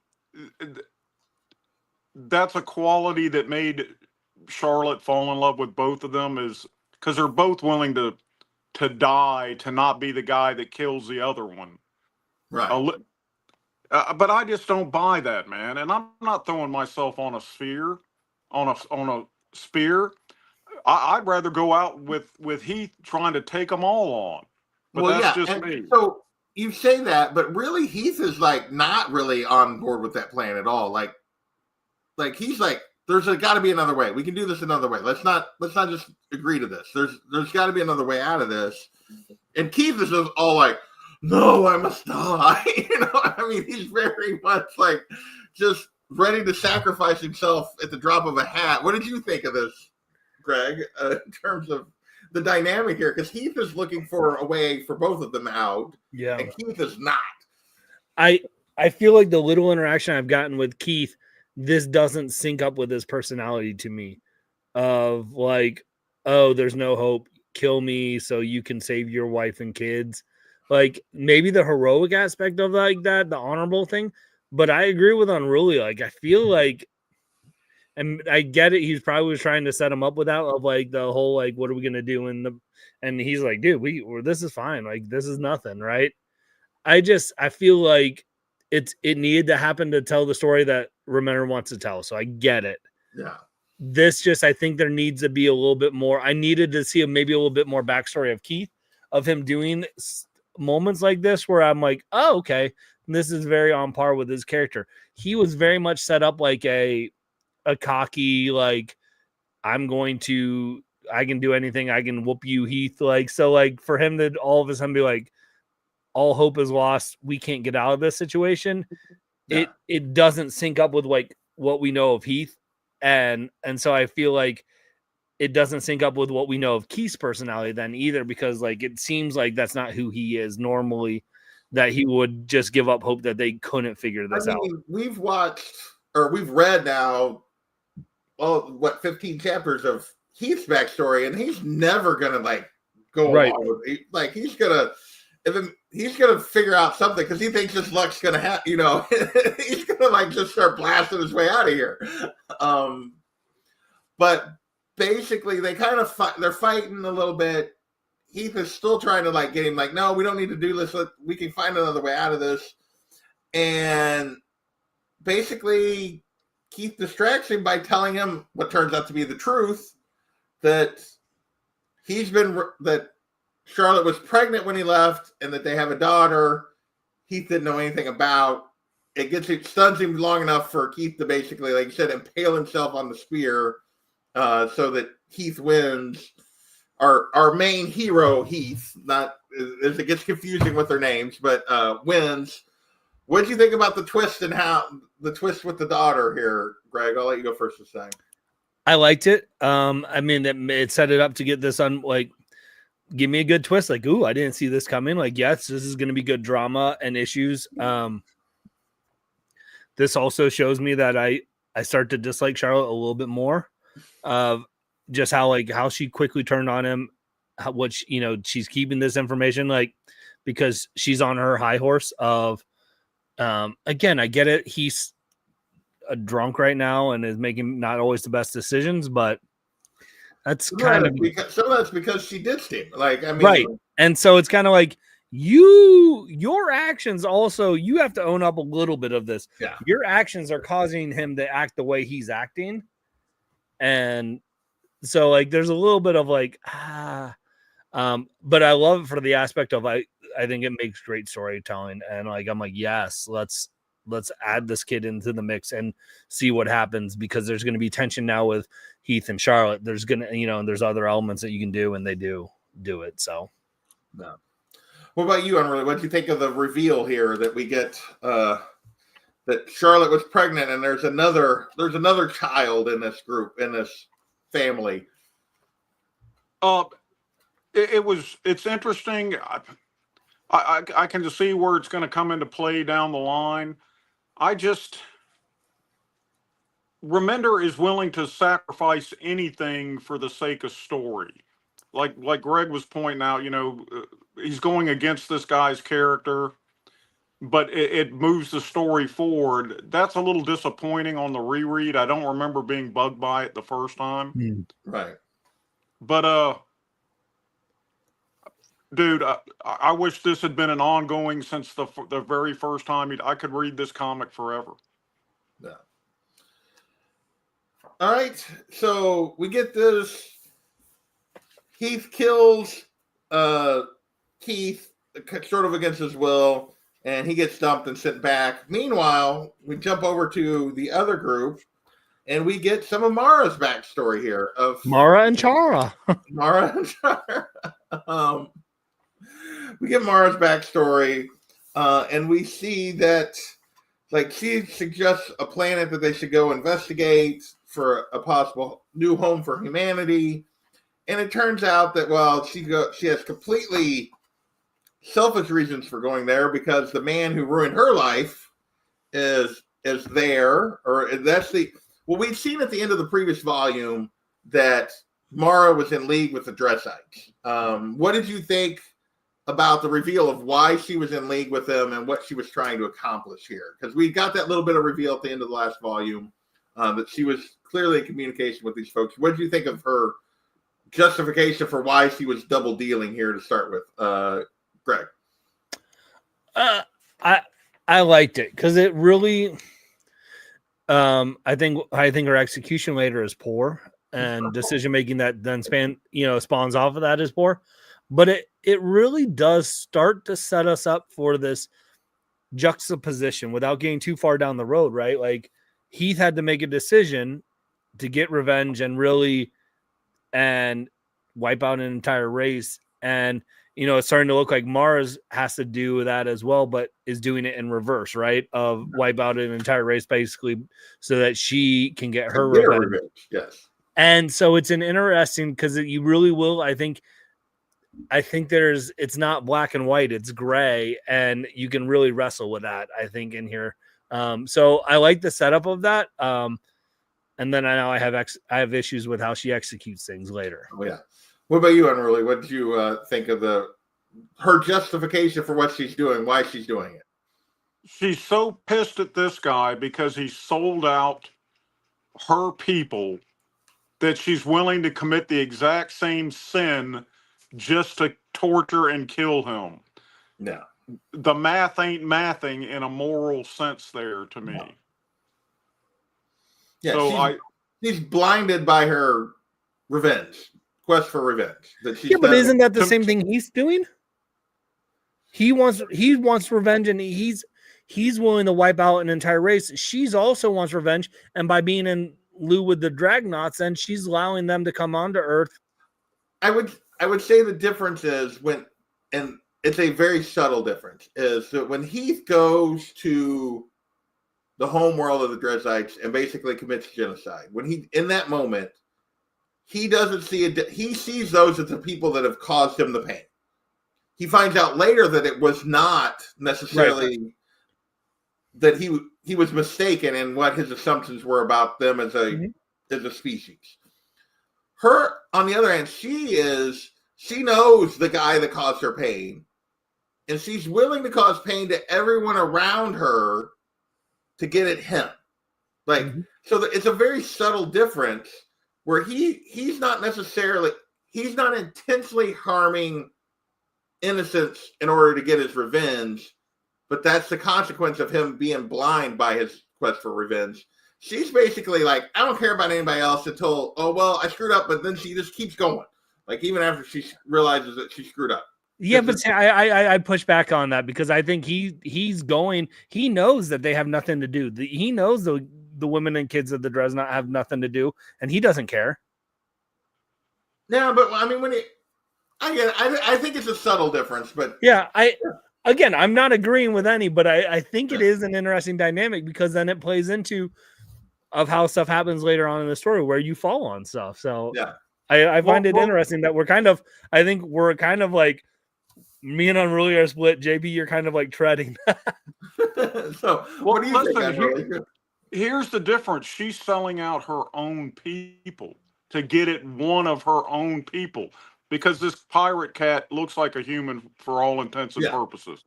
that's a quality that made Charlotte fall in love with both of them, is because they're both willing to die to not be the guy that kills the other one. Right. But I just don't buy that, man. And I'm not throwing myself on a sphere, on a spear. I'd rather go out with Heath trying to take them all on. But Well, that's yeah. just And me. so you say that, but really Heath is like not really on board with that plan at all. Like he's like, there's got to be another way. We can do this another way. Let's not just agree to this. There's got to be another way out of this. And Keith is just all like, no, I must die. You know, I mean, he's very much like just ready to sacrifice himself at the drop of a hat. What did you think of this, Greg, in terms of the dynamic here? Because Heath is looking for a way for both of them out. Yeah. And Keith is not. I feel like the little interaction I've gotten with Keith, this doesn't sync up with his personality to me. Of like, oh, there's no hope. Kill me so you can save your wife and kids. Like maybe the heroic aspect of like that, the honorable thing. But I agree with Unruly. Like I feel like, and I get it. He's probably was trying to set him up with that of like the whole like, what are we gonna do and he's like, dude, this is fine. Like this is nothing, right? I feel like it needed to happen to tell the story that Remender wants to tell. So I get it. Yeah. I think there needs to be a little bit more. I needed to see maybe a little bit more backstory of Keith, of him doing moments like this where I'm like, oh, okay, this is very on par with his character. He was very much set up like a cocky, like, I can do anything. I can whoop you, Heath. Like, so like for him to all of a sudden be like, all hope is lost. We can't get out of this situation. Yeah. It doesn't sync up with like what we know of Heath. And so I feel like it doesn't sync up with what we know of Keith's personality then either, because like it seems like that's not who he is normally, that he would just give up hope that they couldn't figure this out. We've read now 15 chapters of Heath's backstory, and he's never gonna like go along with it. Like he's gonna figure out something because he thinks his luck's gonna happen. You know, he's gonna like just start blasting his way out of here. But basically, they kind of they're fighting a little bit. Heath is still trying to like get him like, no, we don't need to do this. We can find another way out of this. And basically, Keith distracts him by telling him what turns out to be the truth, that that Charlotte was pregnant when he left and that they have a daughter Heath didn't know anything about. It stuns him long enough for Keith to basically, like you said, impale himself on the spear so that Heath wins. Our main hero, Heath, not as it gets confusing with their names, but wins. What did you think about the twist and how the twist with the daughter here, Greg? I'll let you go first this time. I liked it. I mean, it set it up to get this on, like, give me a good twist. Like, ooh, I didn't see this coming. Like, yes, this is going to be good drama and issues. This also shows me that I start to dislike Charlotte a little bit more. Just how she quickly turned on him. She's keeping this information, like, because she's on her high horse of. Again, I get it. He's a drunk right now and is making not always the best decisions, but that's kind of some of that's because she ditched him. Like, I mean, right. And so it's kind of like your actions also, you have to own up a little bit of this. Yeah. Your actions are causing him to act the way he's acting. And so like there's a little bit of like, but I love it for the aspect of I think it makes great storytelling, and like I'm like, yes, let's add this kid into the mix and see what happens, because there's going to be tension now with Heath and Charlotte. There's gonna, and there's other elements that you can do, and they do it. So, no. What about you, Unruly? What do you think of the reveal here that we get that Charlotte was pregnant and there's another child in this group, in this family? It's interesting. I can just see where it's going to come into play down the line. Remender is willing to sacrifice anything for the sake of story. Like Greg was pointing out, he's going against this guy's character, but it moves the story forward. That's a little disappointing on the reread. I don't remember being bugged by it the first time. Right. But Dude, I wish this had been an ongoing since the very first time. I could read this comic forever. Yeah. All right, so we get this. Heath kills Keith sort of against his will, and he gets dumped and sent back. Meanwhile, we jump over to the other group, and we get some of Mara's backstory here of Mara and Chara. Mara and Chara. We get Mara's backstory, and we see that, like, she suggests a planet that they should go investigate for a possible new home for humanity. And it turns out that, well, she has completely selfish reasons for going there, because the man who ruined her life is there, or that's well, we'd seen at the end of the previous volume that Mara was in league with the Dressites. What did you think about the reveal of why she was in league with them and what she was trying to accomplish here? Because we got that little bit of reveal at the end of the last volume, that she was clearly in communication with these folks. What did you think of her justification for why she was double dealing here to start with, Greg? I liked it because it really, I think her execution later is poor, and decision making that then spawns off of that is poor. But it really does start to set us up for this juxtaposition without getting too far down the road, right? Like, Heath had to make a decision to get revenge and wipe out an entire race. And, it's starting to look like Mars has to do that as well, but is doing it in reverse, right? Of wipe out an entire race basically so that she can get her revenge. Yes. And so it's an interesting, because you really will, I think it's not black and white, it's gray, and you can really wrestle with that, I think, in here. So I like the setup of that. And then I know I have issues with how she executes things later. Oh, yeah. What about you, Unruly? What did you think of her justification for what she's doing, why she's doing it? She's so pissed at this guy because he sold out her people that she's willing to commit the exact same sin just to torture and kill him. No. The math ain't mathing in a moral sense there to me. No. Yeah, so she's blinded by her quest for revenge. But isn't that the same thing he's doing? He wants revenge, and he's willing to wipe out an entire race. She's also wants revenge, and by being in lieu with the Dragnauts, and she's allowing them to come onto Earth. I would say the difference is and it's a very subtle difference, is that when Heath goes to the home world of the Dressites and basically commits genocide, in that moment, he doesn't see it. He sees those as the people that have caused him the pain. He finds out later that it was not necessarily that he was mistaken in what his assumptions were about them as a species. Her, on the other hand, she knows the guy that caused her pain, and she's willing to cause pain to everyone around her to get at him. Like, so it's a very subtle difference where he's not intentionally harming innocents in order to get his revenge, but that's the consequence of him being blind by his quest for revenge. She's basically like, I don't care about anybody else until, oh, well, I screwed up, but then she just keeps going. Like, even after she realizes that she screwed up. Yeah, but I push back on that, because I think he knows that they have nothing to do. He knows the women and kids of the Dreadnought have nothing to do, and he doesn't care. No, but I mean, I think it's a subtle difference, but yeah, I'm not agreeing with any, but I think it is an interesting dynamic, because then it plays into of how stuff happens later on in the story where you fall on stuff. So yeah, I find it interesting that we're kind of like, me and Unruly are split. JB, you're kind of like treading. So what do you think? Here's the difference. She's selling out her own people to get at one of her own people, because this pirate cat looks like a human for all intents and purposes.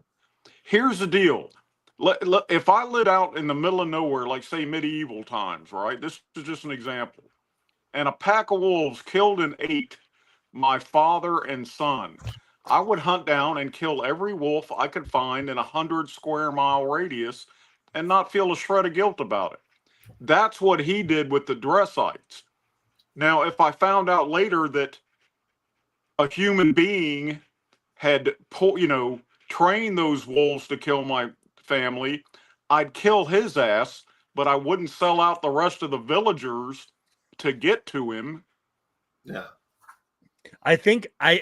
Here's the deal. If I lived out in the middle of nowhere, like say medieval times, right? This is just an example. And a pack of wolves killed and ate my father and son. I would hunt down and kill every wolf I could find in 100 square mile radius and not feel a shred of guilt about it. That's what he did with the Dressites. Now, if I found out later that a human being had trained those wolves to kill my family, I'd kill his ass, but I wouldn't sell out the rest of the villagers to get to him. Yeah. I think I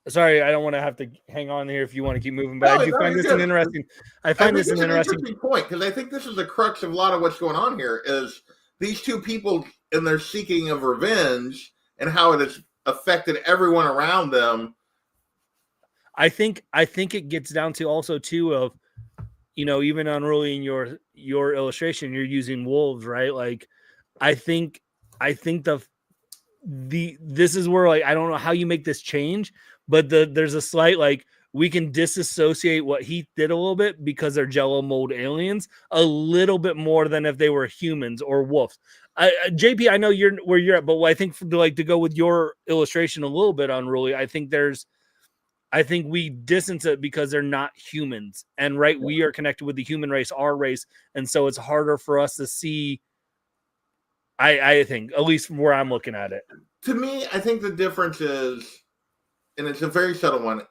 sorry, I don't want to have to hang on here if you want to keep moving, but I do find this an interesting. I find this an interesting point, because I think this is the crux of a lot of what's going on here is these two people and their seeking of revenge and how it has affected everyone around them. I think it gets down to also too of, even Unruly in your illustration, you're using wolves, right? Like, I think this is where, like, I don't know how you make this change, but there's a slight, like, we can disassociate what he did a little bit because they're Jello mold aliens a little bit more than if they were humans or wolves. JP, I know you're where you're at, but I think to go with your illustration a little bit, Unruly, I think we distance it because they're not humans, and right, we are connected with the human race, our race, and so it's harder for us to see. I think, at least from where I'm looking at it. To me, I think the difference is, and it's a very subtle one,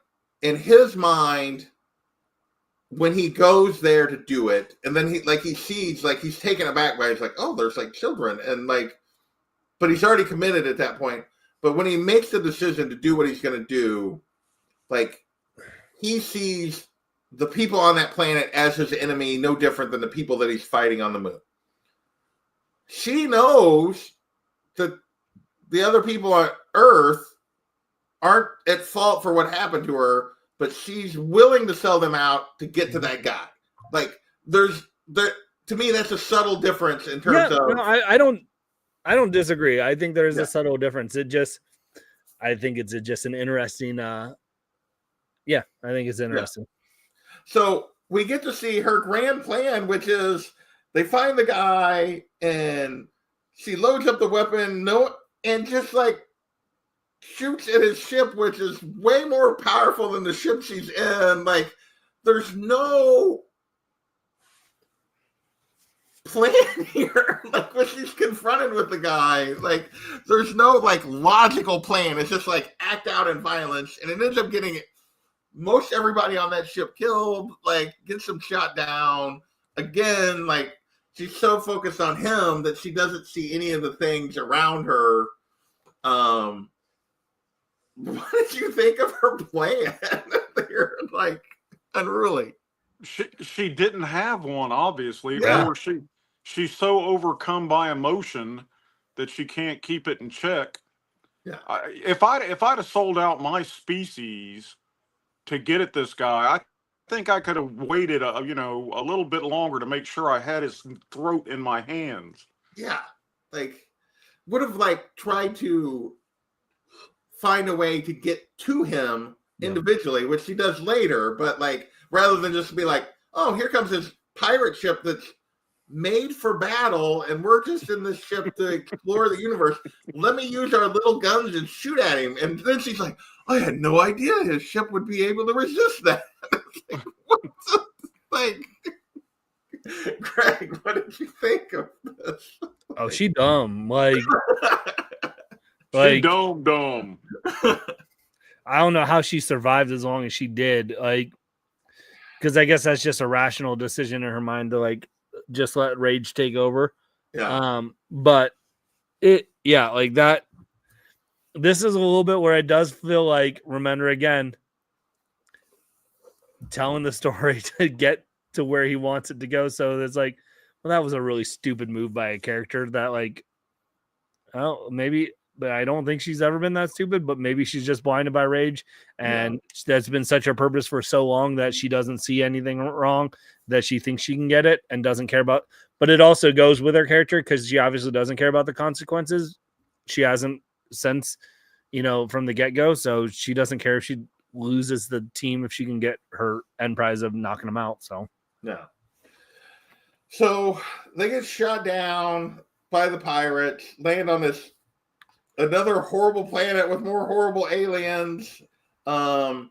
in his mind, when he goes there to do it, and then he sees, like, he's taken aback by, he's like, oh, there's like children, and like, but he's already committed at that point. But when he makes the decision to do what he's going to do, like, he sees the people on that planet as his enemy, no different than the people that he's fighting on the moon. She knows that the other people on Earth aren't at fault for what happened to her, but she's willing to sell them out to get to that guy. Like, to me, that's a subtle difference in terms of. No, I don't disagree. I think there is a subtle difference. I think it's just an interesting. I think it's interesting. Yeah. So we get to see her grand plan, which is they find the guy and she loads up the weapon, and just like shoots at his ship, which is way more powerful than the ship she's in. Like, there's no plan here. Like, when she's confronted with the guy, like, there's no like logical plan. It's just like act out in violence, and it ends up getting most everybody on that ship killed, like, gets them shot down. Again, like, she's so focused on him that she doesn't see any of the things around her. What did you think of her plan? You're like, Unruly. She didn't have one, obviously, Yeah. or she's so overcome by emotion that she can't keep it in check. Yeah. If I'd have sold out my species to get at this guy, I think I could have waited a little bit longer to make sure I had his throat in my hands. Yeah, like, would have like tried to find a way to get to him individually, which she does later, but like, rather than just be like, oh, here comes this pirate ship that's made for battle, and we're just in this ship to explore the universe. Let me use our little guns and shoot at him. And then she's like, I had no idea his ship would be able to resist that. Like, what the, like, Greg, what did you think of this? Oh, she dumb. Like, She dumb. I don't know how she survived as long as she did. Like, because I guess that's just a rational decision in her mind to like just let rage take over. Yeah. But like that. This is a little bit where it does feel like, remember again, telling the story to get to where he wants it to go. So it's like, well, that was a really stupid move by a character that, like, oh, maybe, but I don't think she's ever been that stupid, but maybe she's just blinded by rage. And that's been such her purpose for so long that she doesn't see anything wrong, that she thinks she can get it and doesn't care about. But it also goes with her character because she obviously doesn't care about the consequences. She hasn't since, from the get-go. So she doesn't care if she loses the team if she can get her end prize of knocking them out. So yeah. So they get shot down by the pirates, land on this another horrible planet with more horrible aliens. And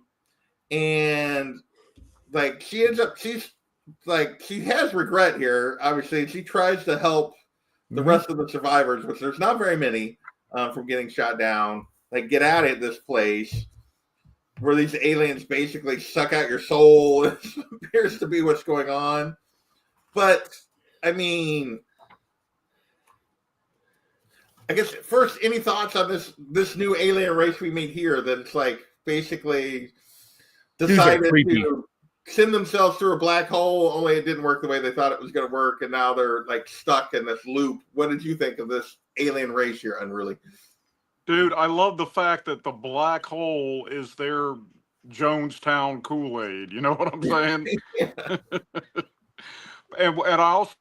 like she ends up, she has regret here, obviously. She tries to help the rest of the survivors, which there's not very many, from getting shot down. Like, get out of this place where these aliens basically suck out your soul. It appears to be what's going on. But I mean, I guess first, any thoughts on this new alien race we meet here that's like basically decided to send themselves through a black hole, only it didn't work the way they thought it was going to work, and now they're like stuck in this loop. What did you think of this alien race here, Unruly? Dude, I love the fact that the black hole is their Jonestown Kool-Aid. You know what I'm saying? and I also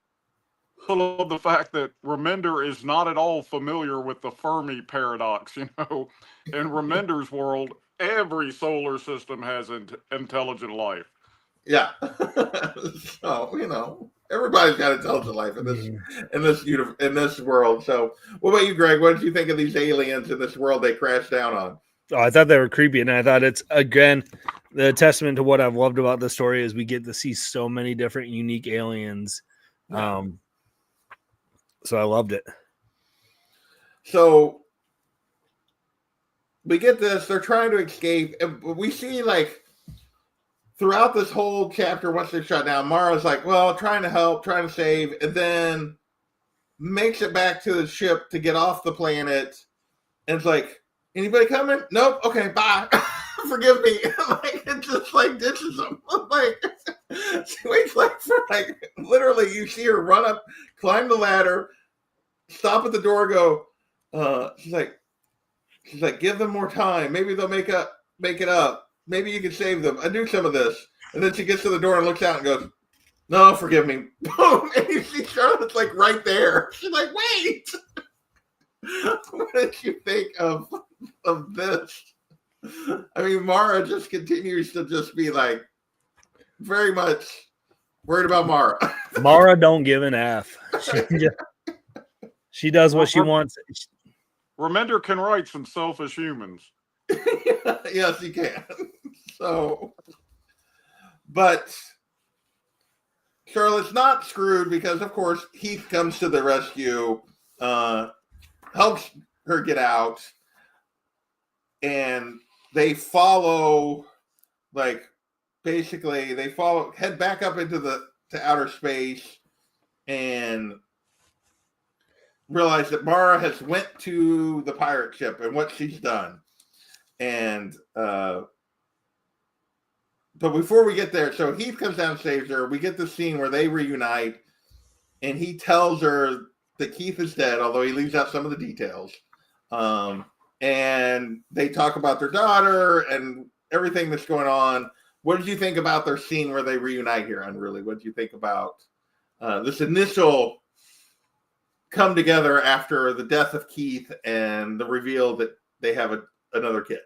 love the fact that Remender is not at all familiar with the Fermi paradox. You know, in Remender's world, every solar system has intelligent life. Yeah. So, you know, everybody's got intelligent life in this world. So, what about you, Greg? What did you think of these aliens in this world they crashed down on? Oh, I thought they were creepy, and I thought it's, again, the testament to what I've loved about the story is we get to see so many different unique aliens. Yeah. So I loved it. So we get this, they're trying to escape, and we see like throughout this whole chapter, once they're shut down, Mara's like, well, trying to help, trying to save, and then makes it back to the ship to get off the planet, and it's like, anybody coming? Nope. Okay, bye. Forgive me. Like, it just like ditches them. Like, she waits like for like literally, you see her run up, climb the ladder, stop at the door, go. She's like, give them more time. Maybe they'll make it up. Maybe you can save them. I do some of this, and then she gets to the door and looks out and goes, "No, forgive me." Boom! And you see Charlotte's like right there. She's like, "Wait." What did you think of this? I mean, Mara just continues to just be like very much worried about Mara. Mara don't give an F. She does what she wants. Remender can write some selfish humans. Yes, he can. So, but Charlotte's not screwed because, of course, Heath comes to the rescue, helps her get out, and they follow, like, basically, head back up into to outer space, and realize that Mara has went to the pirate ship and what she's done. And but before we get there, so Heath comes down and saves her. We get the scene where they reunite, and he tells her that Keith is dead, although he leaves out some of the details. And they talk about their daughter and everything that's going on. What did you think about their scene where they reunite here, Unruly? What did you think about this initial come together after the death of Keith and the reveal that they have another kid?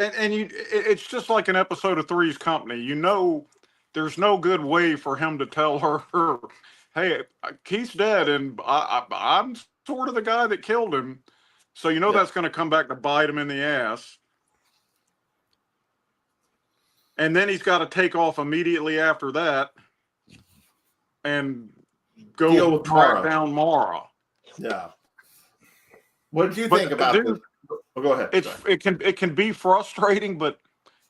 And it's just like an episode of Three's Company. You know, there's no good way for him to tell her, hey, Keith's dead, and I'm sort of the guy that killed him. So you know that's going to come back to bite him in the ass. And then he's got to take off immediately after that and go track down Mara. Yeah. What did you think about this? Oh, go ahead. It can be frustrating, but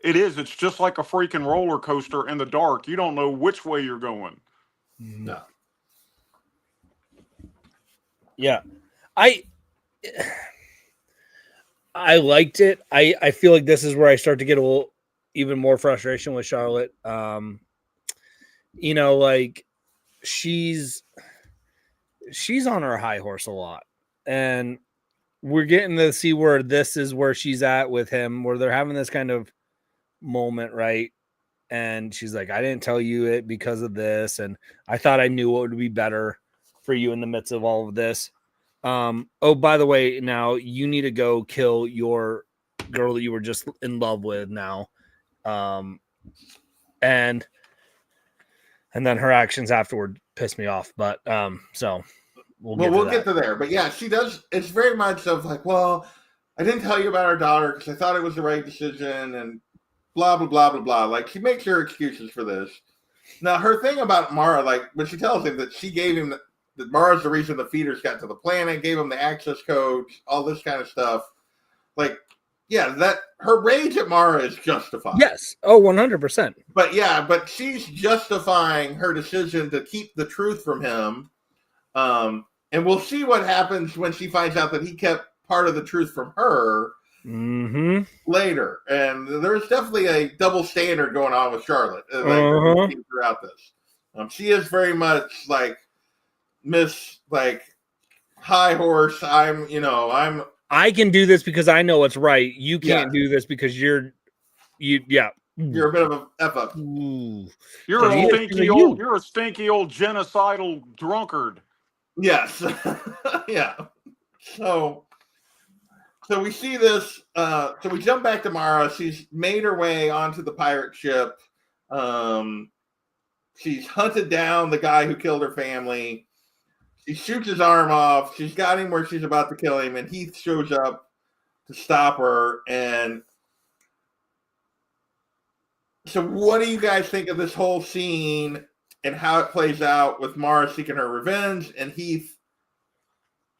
it's just like a freaking roller coaster in the dark. You don't know which way you're going. No. Yeah. I liked it. I feel like this is where I start to get a little even more frustration with Charlotte. You know, like she's on her high horse a lot, and we're getting to see where this is where she's at with him, where they're having this kind of moment, right? And she's like, I didn't tell you it because of this, and I thought I knew what would be better for you in the midst of all of this. Oh, by the way, now you need to go kill your girl that you were just in love with now. And then her actions afterward pissed me off. But so we'll get to there. But yeah, she does. It's very much of like, well, I didn't tell you about our daughter because I thought it was the right decision, and blah blah blah blah blah. Like she makes her excuses for this. Now her thing about Mara, like when she tells him that she gave him that Mara's the reason the feeders got to the planet, gave him the access codes, all this kind of stuff. Like, yeah, that her rage at Mara is justified. Yes. Oh, 100%. But she's justifying her decision to keep the truth from him. And we'll see what happens when she finds out that he kept part of the truth from her later. And there's definitely a double standard going on with Charlotte throughout this. She is very much like Miss, like, high horse. I can do this because I know what's right. You can't do this because you're a bit of a F up. You're a stinky old genocidal drunkard. Yes. Yeah. So we see this. So we jump back to Mara. She's made her way onto the pirate ship. She's hunted down the guy who killed her family. She shoots his arm off. She's got him where she's about to kill him, and Heath shows up to stop her. And so what do you guys think of this whole scene and how it plays out with Mara seeking her revenge and Heath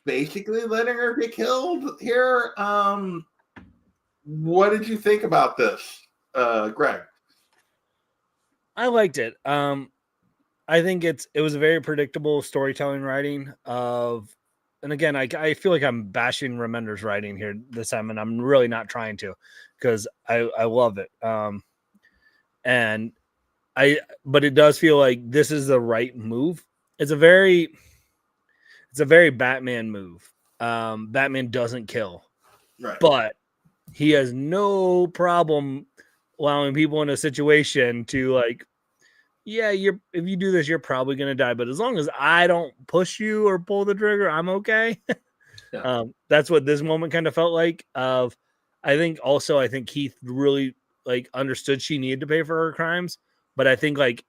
basically letting her get killed here? What did you think about this, Greg? I liked it. I think it was a very predictable storytelling writing and again, I feel like I'm bashing Remender's writing here this time, and I'm really not trying to, because I love it. But it does feel like this is the right move. It's a very Batman move. Batman doesn't kill, right? But he has no problem allowing people in a situation to like, yeah, if you do this, you're probably going to die. But as long as I don't push you or pull the trigger, I'm okay. Yeah. That's what this moment kind of felt like. I think Keith really like understood she needed to pay for her crimes. But I think like,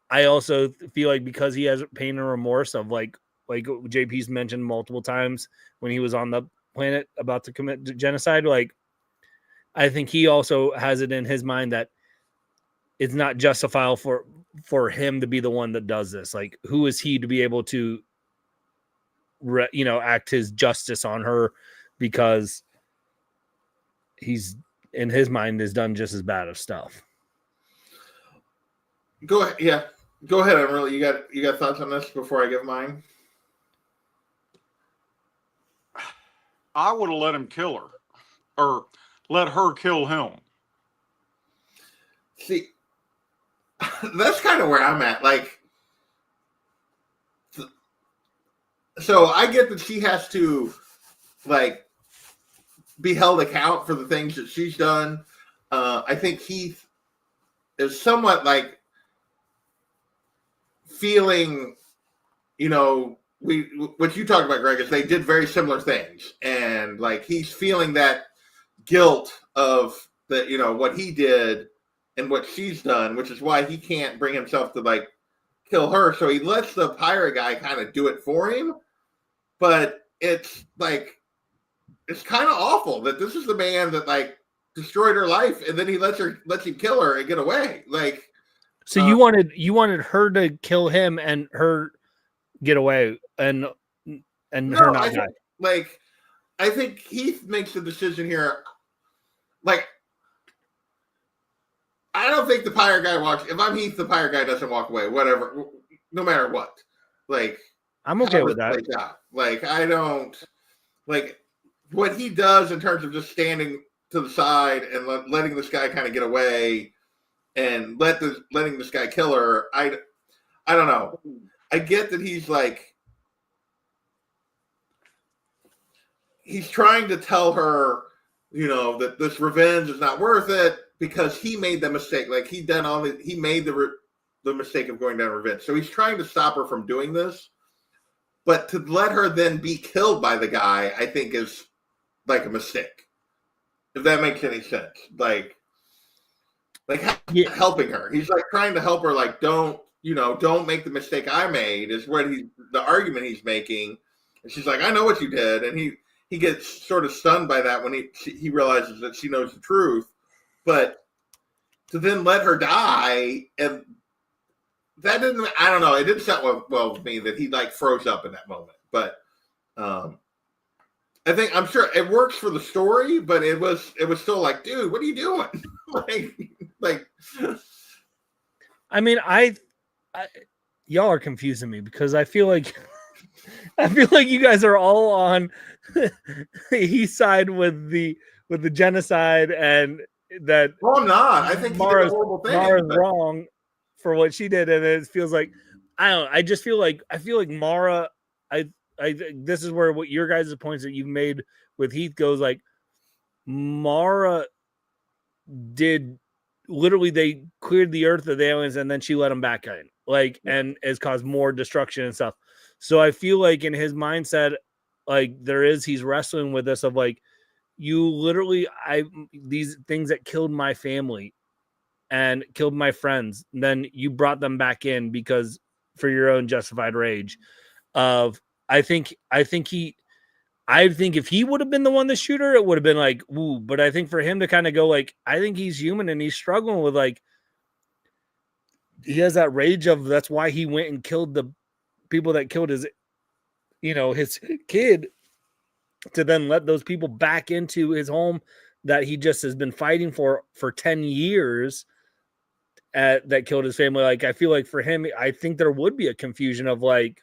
I also feel like because he has pain and remorse of like JP's mentioned multiple times when he was on the planet about to commit genocide, like I think he also has it in his mind that it's not justifiable for him to be the one that does this. Like, who is he to be able to, act his justice on her, because he's in his mind has done just as bad of stuff. Go ahead. Yeah, go ahead. You got thoughts on this before I give mine? I would have let him kill her, or let her kill him. See, that's kind of where I'm at. Like, so I get that she has to, like, be held account for the things that she's done. I think Heath is somewhat like feeling, what you talked about, Greg, is they did very similar things, and like he's feeling that guilt of that, what he did and what she's done, which is why he can't bring himself to like kill her. So he lets the pirate guy kind of do it for him. But it's like, it's kind of awful that this is the man that like destroyed her life, and then he lets him kill her and get away. Like, so you wanted her to kill him and her get away and her not die. Like, I think Heath makes the decision here. Like, I don't think the pirate guy walks. If I'm Heath, the pirate guy doesn't walk away. Whatever, no matter what. Like, I'm okay with that. Like, I don't like what he does in terms of just standing to the side and letting this guy kind of get away and letting this guy kill her. I don't know. I get that he's like, he's trying to tell her, that this revenge is not worth it because he made the mistake. Like, he made the mistake of going down revenge. So he's trying to stop her from doing this. But to let her then be killed by the guy, I think is like a mistake. If that makes any sense. Like helping her. He's like trying to help her, like, don't make the mistake I made is what the argument he's making. And she's like, I know what you did. And he gets sort of stunned by that when he realizes that she knows the truth. But to then let her die, and that didn't, I don't know, it didn't set well with me that he like froze up in that moment. But I'm sure it works for the story, but it was still like, dude, what are you doing? like I mean, y'all are confusing me because I feel like you guys are all on his side with the genocide, and that well, I'm not. I think Mara's Mara's wrong for what she did, and it feels like I don't know. I just feel like Mara. This is where what your guys' points that you've made with Heath goes like Mara did literally, they cleared the earth of the aliens and then she let them back in, like, and has caused more destruction and stuff. So I feel like in his mindset, like he's wrestling with this of like, you literally, these things that killed my family and killed my friends, then you brought them back in because for your own justified rage of, I think if he would have been the one, the shooter, it would have been like, ooh, but I think for him to kind of go like, I think he's human and he's struggling with like, he has that rage of, that's why he went and killed the people that killed his, his kid, to then let those people back into his home that he just has been fighting for 10 years that killed his family. Like, I feel like for him, I think there would be a confusion of like,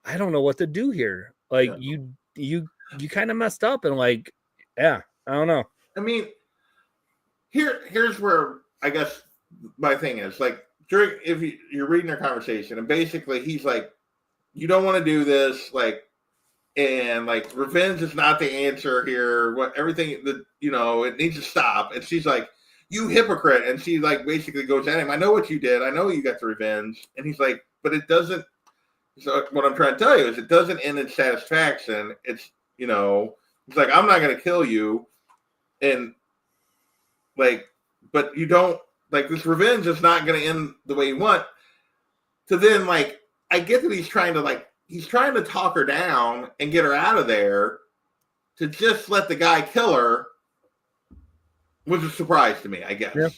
I don't know what to do here. Like you kind of messed up and like, yeah, I don't know. I mean, here's where I guess my thing is like, if you're reading their conversation and basically he's like, you don't want to do this, like, and like revenge is not the answer here. What everything that it needs to stop. And she's like, you hypocrite. And she like basically goes at him. I know what you did. I know you got the revenge. And he's like, but it doesn't. So what I'm trying to tell you is it doesn't end in satisfaction. It's it's like, I'm not going to kill you. And like, but you don't like, this revenge is not going to end the way you want. To then like, I get that he's trying to talk her down and get her out of there. To just let the guy kill her was a surprise to me, I guess. Yeah.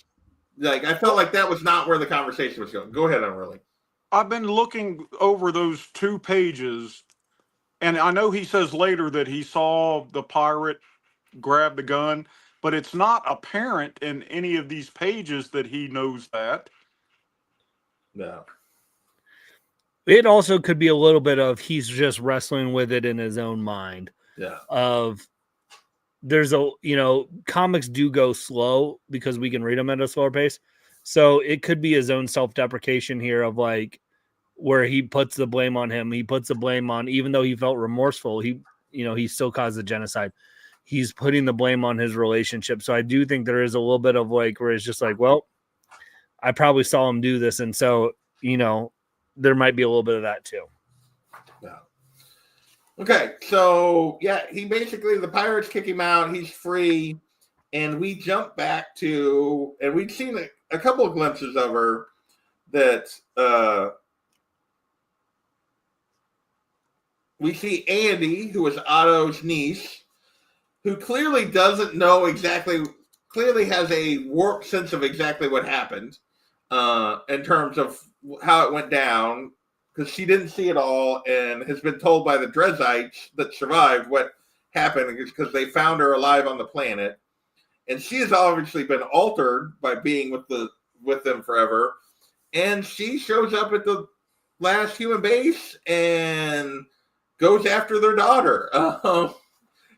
Like, I felt like that was not where the conversation was going. Go ahead, Unruly. I've been looking over those 2 pages, and I know he says later that he saw the pirate grab the gun, but it's not apparent in any of these pages that he knows that. No. It also could be a little bit of he's just wrestling with it in his own mind. Yeah. Of there's comics do go slow because we can read them at a slower pace. So it could be his own self-deprecation here of like, where he puts the blame on him. He puts the blame on, even though he felt remorseful, he still caused the genocide. He's putting the blame on his relationship. So I do think there is a little bit of like, where it's just like, well, I probably saw him do this. And so, there might be a little bit of that too. Yeah. Okay. So yeah, he basically, the pirates kick him out. He's free. And we jump back to, and we'd seen a couple of glimpses of her that, we see Andy, who is Otto's niece, who clearly doesn't know clearly has a warped sense of exactly what happened in terms of how it went down, because she didn't see it all and has been told by the Drezites that survived what happened because they found her alive on the planet. And she has obviously been altered by being with them forever. And she shows up at the last human base and goes after their daughter.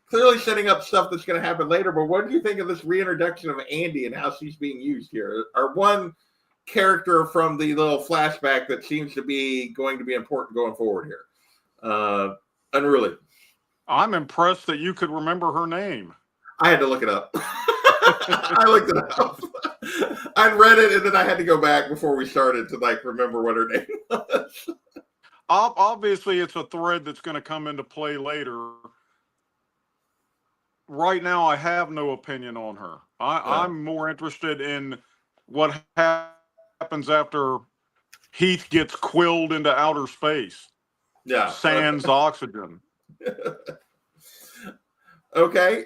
Clearly setting up stuff that's going to happen later. But what do you think of this reintroduction of Andy and how she's being used here? Our one character from the little flashback that seems to be going to be important going forward here. Unruly. I'm impressed that you could remember her name. I had to look it up. I looked it up. I read it and then I had to go back before we started to like remember what her name was. Obviously, it's a thread that's going to come into play later. Right now, I have no opinion on her. I'm more interested in what happens after Heath gets quilled into outer space. Yeah. Sans oxygen. Okay.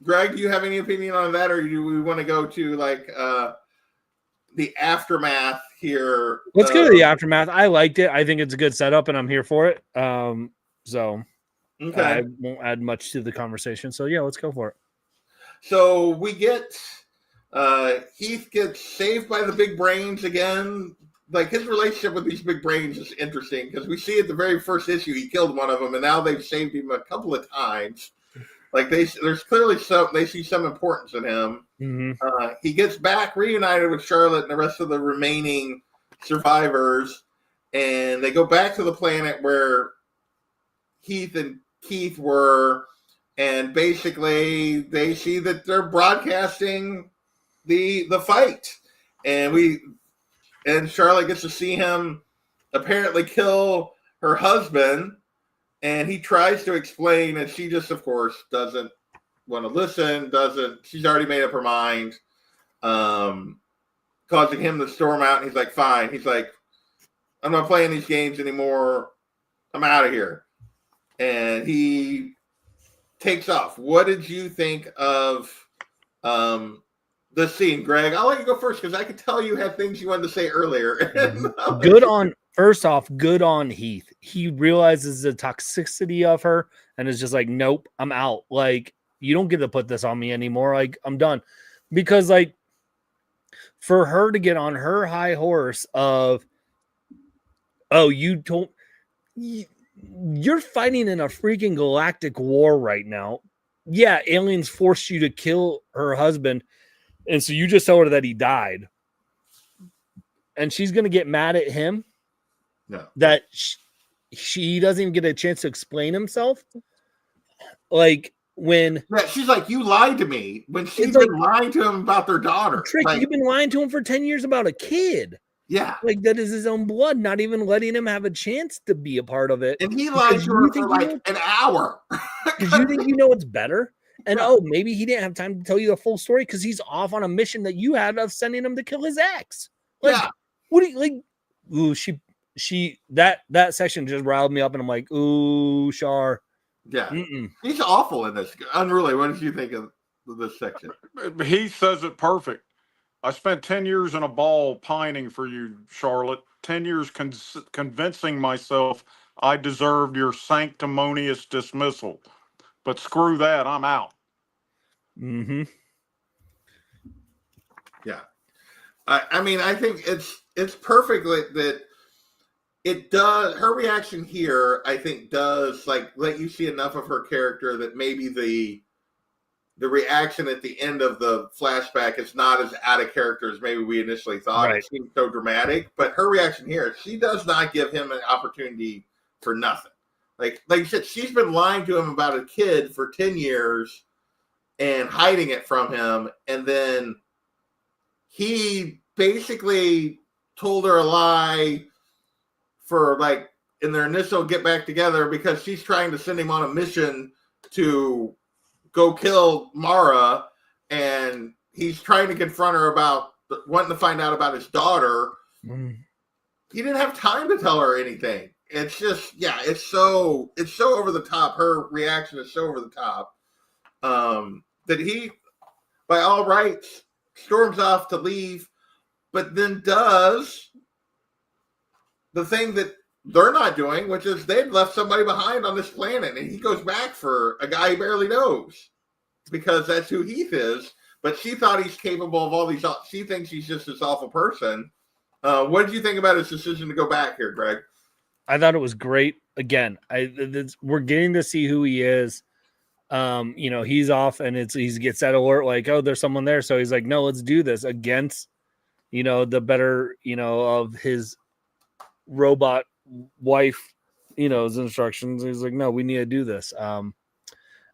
Greg, do you have any opinion on that, or do we want to go to like the aftermath here? Let's go to the aftermath. I liked it. I think it's a good setup, and I'm here for it. So Okay. I won't add much to the conversation. So yeah, let's go for it. So we get Heath gets saved by the big brains again. Like his relationship with these big brains is interesting because we see at the very first issue he killed one of them, and now they've saved him a couple of times. Like there's clearly they see some importance in him. Mm-hmm. He gets back reunited with Charlotte and the rest of the remaining survivors, and they go back to the planet where Heath and Keith were, and basically they see that they're broadcasting the fight, and Charlotte gets to see him apparently kill her husband, and he tries to explain, and she just, of course, doesn't want to listen. She's already made up her mind, causing him to storm out. And he's like, "Fine." He's like, "I'm not playing these games anymore. I'm out of here." And he takes off. What did you think of the scene, Greg? I'll let you go first because I could tell you had things you wanted to say earlier. First off, good on Heath. He realizes the toxicity of her and is just like, nope, I'm out. Like, you don't get to put this on me anymore. Like, I'm done. Because, like, for her to get on her high horse of, oh, you're fighting in a freaking galactic war right now. Yeah, aliens forced you to kill her husband. And so you just told her that he died. And she's going to get mad at him. No. That she doesn't even get a chance to explain himself. Like when she's like, "You lied to me," when she's been lying to him about their daughter. Trick, you've been lying to him for 10 years about a kid. Yeah. Like that is his own blood, not even letting him have a chance to be a part of it. And he lied to her for like an hour. Because you think it's better? And maybe he didn't have time to tell you the full story because he's off on a mission that you had of sending him to kill his ex. Like, what do you like? Ooh, that section just riled me up, and I'm like, ooh, Char. Yeah. He's awful in this. Unruly. What did you think of this section? He says it perfect. I spent 10 years in a ball pining for you, Charlotte. 10 years convincing myself I deserved your sanctimonious dismissal. But screw that, I'm out. Mm-hmm. Yeah. I mean, I think it's perfect that it does. Her reaction here, I think, does like let you see enough of her character that maybe the reaction at the end of the flashback is not as out of character as maybe we initially thought. Right. It seems so dramatic, but her reaction here, she does not give him an opportunity for nothing. Like you said, she's been lying to him about a kid for 10 years and hiding it from him, and then he basically told her a lie for like in their initial get back together because she's trying to send him on a mission to go kill Mara, and he's trying to confront her about wanting to find out about his daughter. He didn't have time to tell her anything. It's just, it's so over the top. Her reaction is so over the top that he, by all rights, storms off to leave, but then does the thing that they're not doing, which is they've left somebody behind on this planet, and he goes back for a guy he barely knows because that's who Heath is. But she thought he's capable of all these. She thinks he's just this awful person. What did you think about his decision to go back here, Greg? I thought it was great. Again, we're getting to see who he is. He's off, and he gets that alert like, oh, there's someone there. So he's like, no, let's do this against, the better, of his robot wife, his instructions. He's like, no, we need to do this. And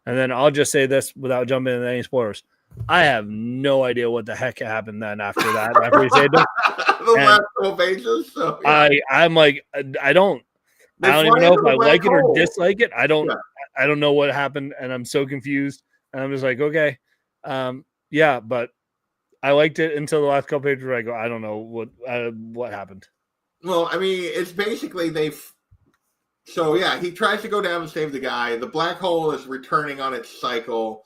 then I'll just say this without jumping into any spoilers. I have no idea what the heck happened then after that. After he said the last couple pages. So, yeah. I'm like, I don't even know if I like it or dislike it. I don't know what happened, and I'm so confused. And I'm just like, okay, but I liked it until the last couple pages where I go, I don't know what happened. Well, I mean, it's basically So yeah, he tries to go down and save the guy. The black hole is returning on its cycle,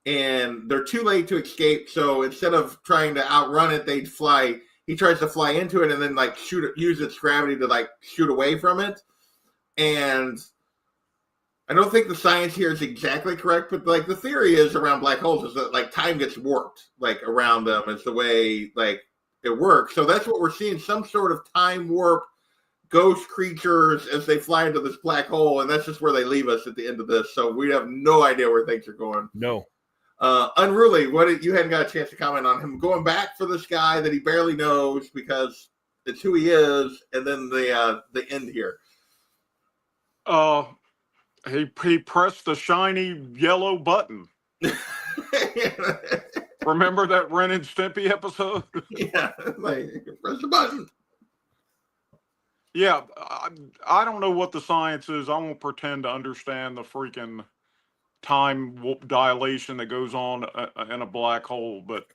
and they're too late to escape. So instead of trying to outrun it, they'd fly. He tries to fly into it and then like use its gravity to like shoot away from it. And I don't think the science here is exactly correct, but like the theory is around black holes is that like time gets warped like around them is the way like it works. So that's what we're seeing, some sort of time warp ghost creatures as they fly into this black hole, and that's just where they leave us at the end of this. So we have no idea where things are going. No. Unruly, you hadn't got a chance to comment on him going back for this guy that he barely knows because it's who he is, and then the end here. He pressed the shiny yellow button. Remember that Ren and Stimpy episode? Yeah, like press the button. Yeah, I don't know what the science is. I won't pretend to understand the freaking time dilation that goes on in a black hole, but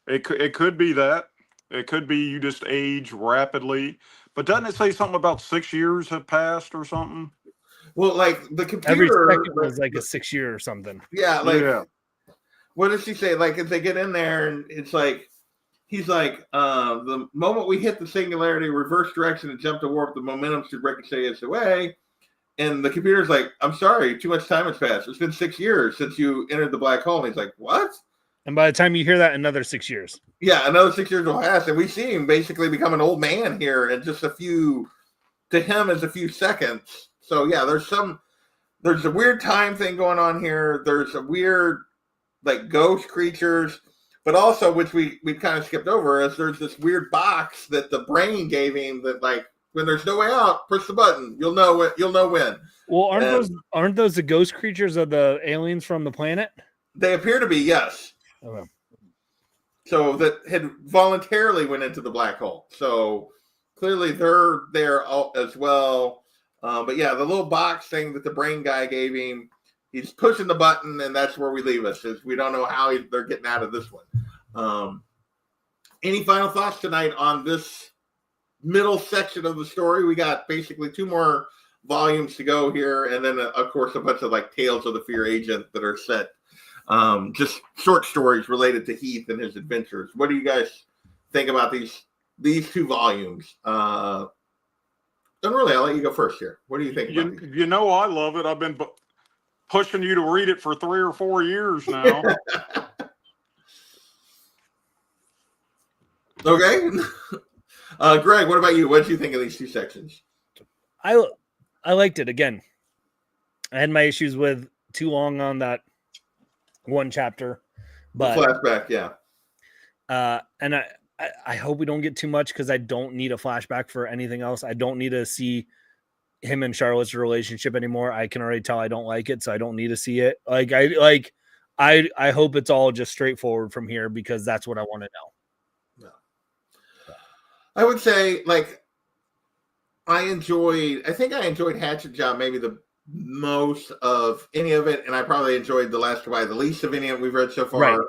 it could be that. It could be you just age rapidly. But doesn't it say something about 6 years have passed or something? Well, like the computer, every second was like a 6 year or something. Yeah, like yeah. What does she say? Like if they get in there and it's like he's like, the moment we hit the singularity, reverse direction and jump to warp, the momentum should ricochet us away. And the computer's like, I'm sorry, too much time has passed. It's been 6 years since you entered the black hole. And he's like, what? And by the time you hear that, another 6 years. Yeah, another 6 years will pass. And we see him basically become an old man here in just to him, is a few seconds. So yeah, there's a weird time thing going on here. There's a weird like ghost creatures. But also, which we kind of skipped over, is there's this weird box that the brain gave him that, like, when there's no way out, push the button. You'll know when. Well, aren't those the ghost creatures of the aliens from the planet? They appear to be, yes. Okay. So that had voluntarily went into the black hole. So clearly they're there as well. But yeah, the little box thing that the brain guy gave him, he's pushing the button, and that's where we leave us. Is we don't know how they're getting out of this one. Any final thoughts tonight on this middle section of the story? We got basically 2 more volumes to go here, and then of course a bunch of like Tales of the Fear Agent that are set. Just short stories related to Heath and his adventures. What do you guys think about these 2 volumes? Unruly, I'll let you go first here. What do you think about these? You know, I love it. I've been pushing you to read it for 3 or 4 years now. Okay. Greg, what about you? What did you think of these 2 sections? I liked it. Again, I had my issues with too long on that one chapter, but flashback, yeah. And I hope we don't get too much, because I don't need a flashback for anything else. I don't need to see him and Charlotte's relationship anymore. I can already tell I don't like it, so I don't need to see it. I hope it's all just straightforward from here, because that's what I want to know. Yeah. I would say, like, I think I enjoyed Hatchet Job maybe the most of any of it, and I probably enjoyed The Last Goodbye the least of any of it we've read so far. Right.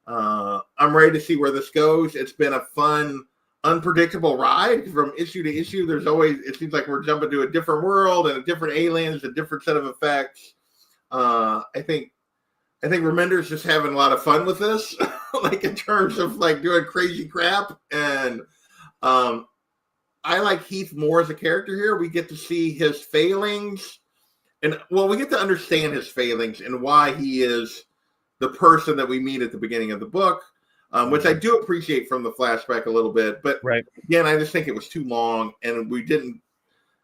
I'm ready to see where this goes. It's been a fun, unpredictable ride from issue to issue. It seems like we're jumping to a different world and a different aliens, a different set of effects. I think Remender's just having a lot of fun with this, like in terms of like doing crazy crap. And I like Heath more as a character here. We get to see his failings, and we get to understand his failings and why he is the person that we meet at the beginning of the book, which I do appreciate from the flashback a little bit. But right. Again, I just think it was too long, and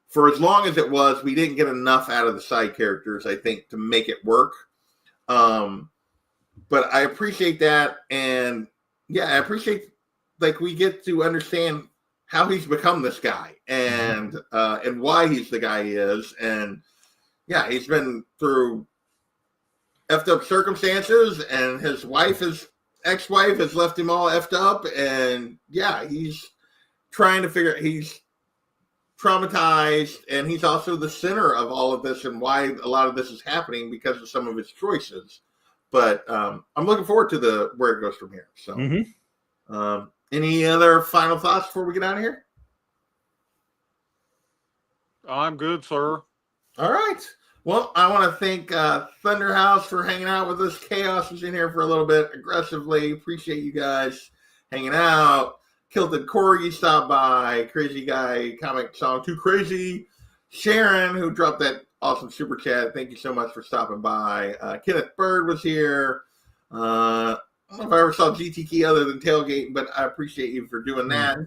for as long as it was, we didn't get enough out of the side characters, I think, to make it work. But I appreciate that. And yeah, I appreciate, like, we get to understand how he's become this guy and why he's the guy he is. And yeah, he's been through effed up circumstances, and his ex-wife has left him all effed up. And yeah, he's trying to he's traumatized, and he's also the center of all of this and why a lot of this is happening because of some of his choices. But I'm looking forward to where it goes from here. So, any other final thoughts before we get out of here? I'm good, sir. All right. Well, I want to thank Thunderhouse for hanging out with us. Chaos was in here for a little bit aggressively. Appreciate you guys hanging out. Kilted Corgi stopped by. Crazy Guy Comic Song Too Crazy. Sharon, who dropped that awesome super chat. Thank you so much for stopping by. Kenneth Bird was here. I don't know if I ever saw GTK other than Tailgate, but I appreciate you for doing that.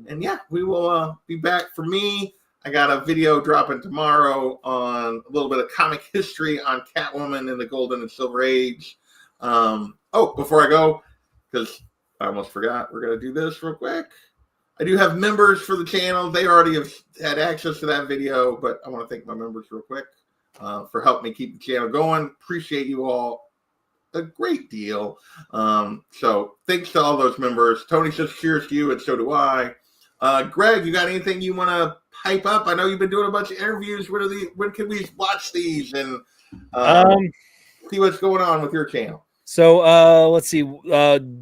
And yeah, we will be back. For me, I got a video dropping tomorrow on a little bit of comic history on Catwoman in the Golden and Silver Age. Before I go, because I almost forgot, we're going to do this real quick. I do have members for the channel. They already have had access to that video, but I want to thank my members real quick for helping me keep the channel going. Appreciate you all a great deal. So thanks to all those members. Tony says cheers to you, and so do I. Greg, you got anything you want to hype up? I know you've been doing a bunch of interviews. When can we watch these and see what's going on with your channel? So let's see.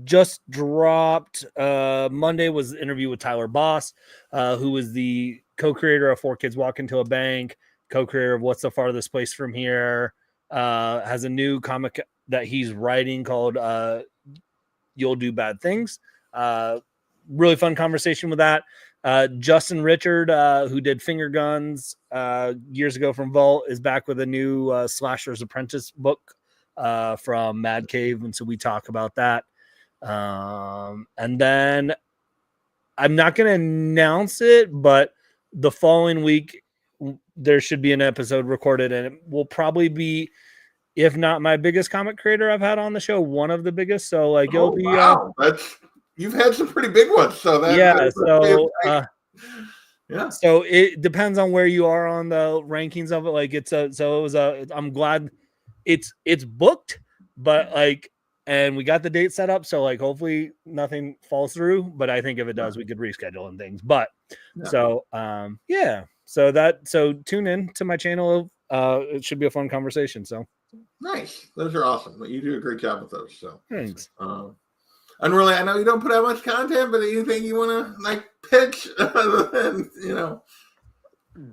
Just dropped Monday was the interview with Tyler Boss, who was the co-creator of 4 Kids Walk Into a Bank, co-creator of What's the Farthest Place from Here. Has a new comic that he's writing called You'll Do Bad Things. Really fun conversation with that. Justin Richard, who did Finger Guns years ago from Vault, is back with a new Slasher's Apprentice book from Mad Cave, and so we talk about that. And then I'm not going to announce it, but the following week there should be an episode recorded, and it will probably be, if not my biggest comic creator I've had on the show, one of the biggest. So like it'll be wow. You've had some pretty big ones. So so it depends on where you are on the rankings of it. Like I'm glad it's booked, but like, and we got the date set up. So like, hopefully nothing falls through, but I think if it does, we could reschedule and things. But so tune in to my channel. It should be a fun conversation. So nice. Those are awesome. You do a great job with those. So thanks. Unreally, I know you don't put out much content, but anything you want to like pitch other than,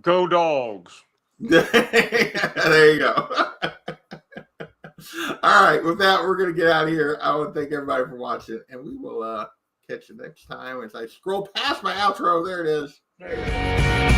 Go Dogs. There you go. All right, with that, we're going to get out of here. I want to thank everybody for watching, and we will catch you next time as I scroll past my outro. There it is.